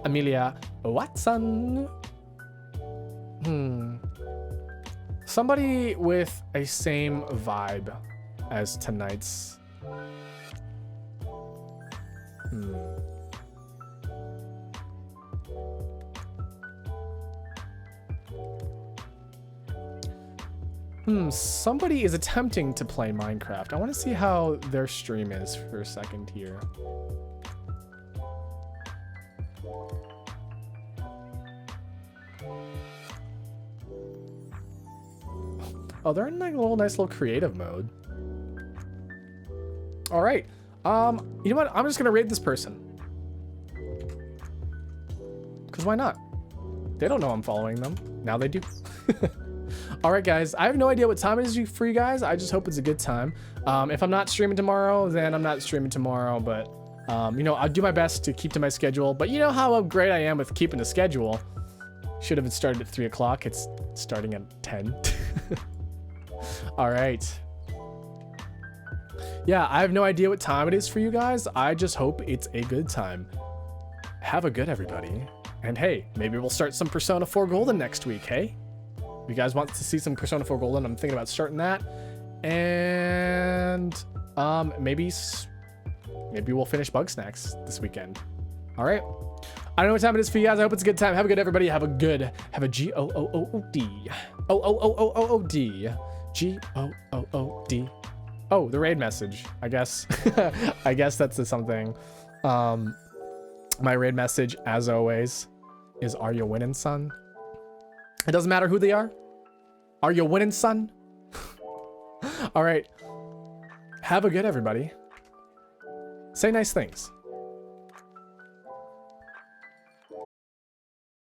Amelia Watson. Somebody with a same vibe as tonight's. Somebody is attempting to play Minecraft. I want to see how their stream is for a second here. Oh, they're in like a nice little creative mode. All right. You know what? I'm just gonna raid this person. Because why not? They don't know I'm following them. Now they do. All right, guys. I have no idea what time it is for you guys. I just hope it's a good time. If I'm not streaming tomorrow, then I'm not streaming tomorrow. But You know, I'll do my best to keep to my schedule, but you know how great I am with keeping the schedule. Should have started at 3 o'clock. It's starting at 10. All right. Yeah, I have no idea what time it is for you guys. I just hope it's a good time. Have a good everybody. And hey, maybe we'll start some Persona 4 Golden next week, hey? If you guys want to see some Persona 4 Golden, I'm thinking about starting that. And maybe we'll finish Bug Snacks this weekend. All right. I don't know what time it is for you guys. I hope it's a good time. Have a good everybody. Have a G-O-O-O-O-D. O-O-O-O-O-D. G-O-O-O-D. Oh, the raid message. I guess. I guess that's something. My raid message, as always, is "Are you winning, son?" It doesn't matter who they are. Are you winning, son? All right. Have a good everybody. Say nice things.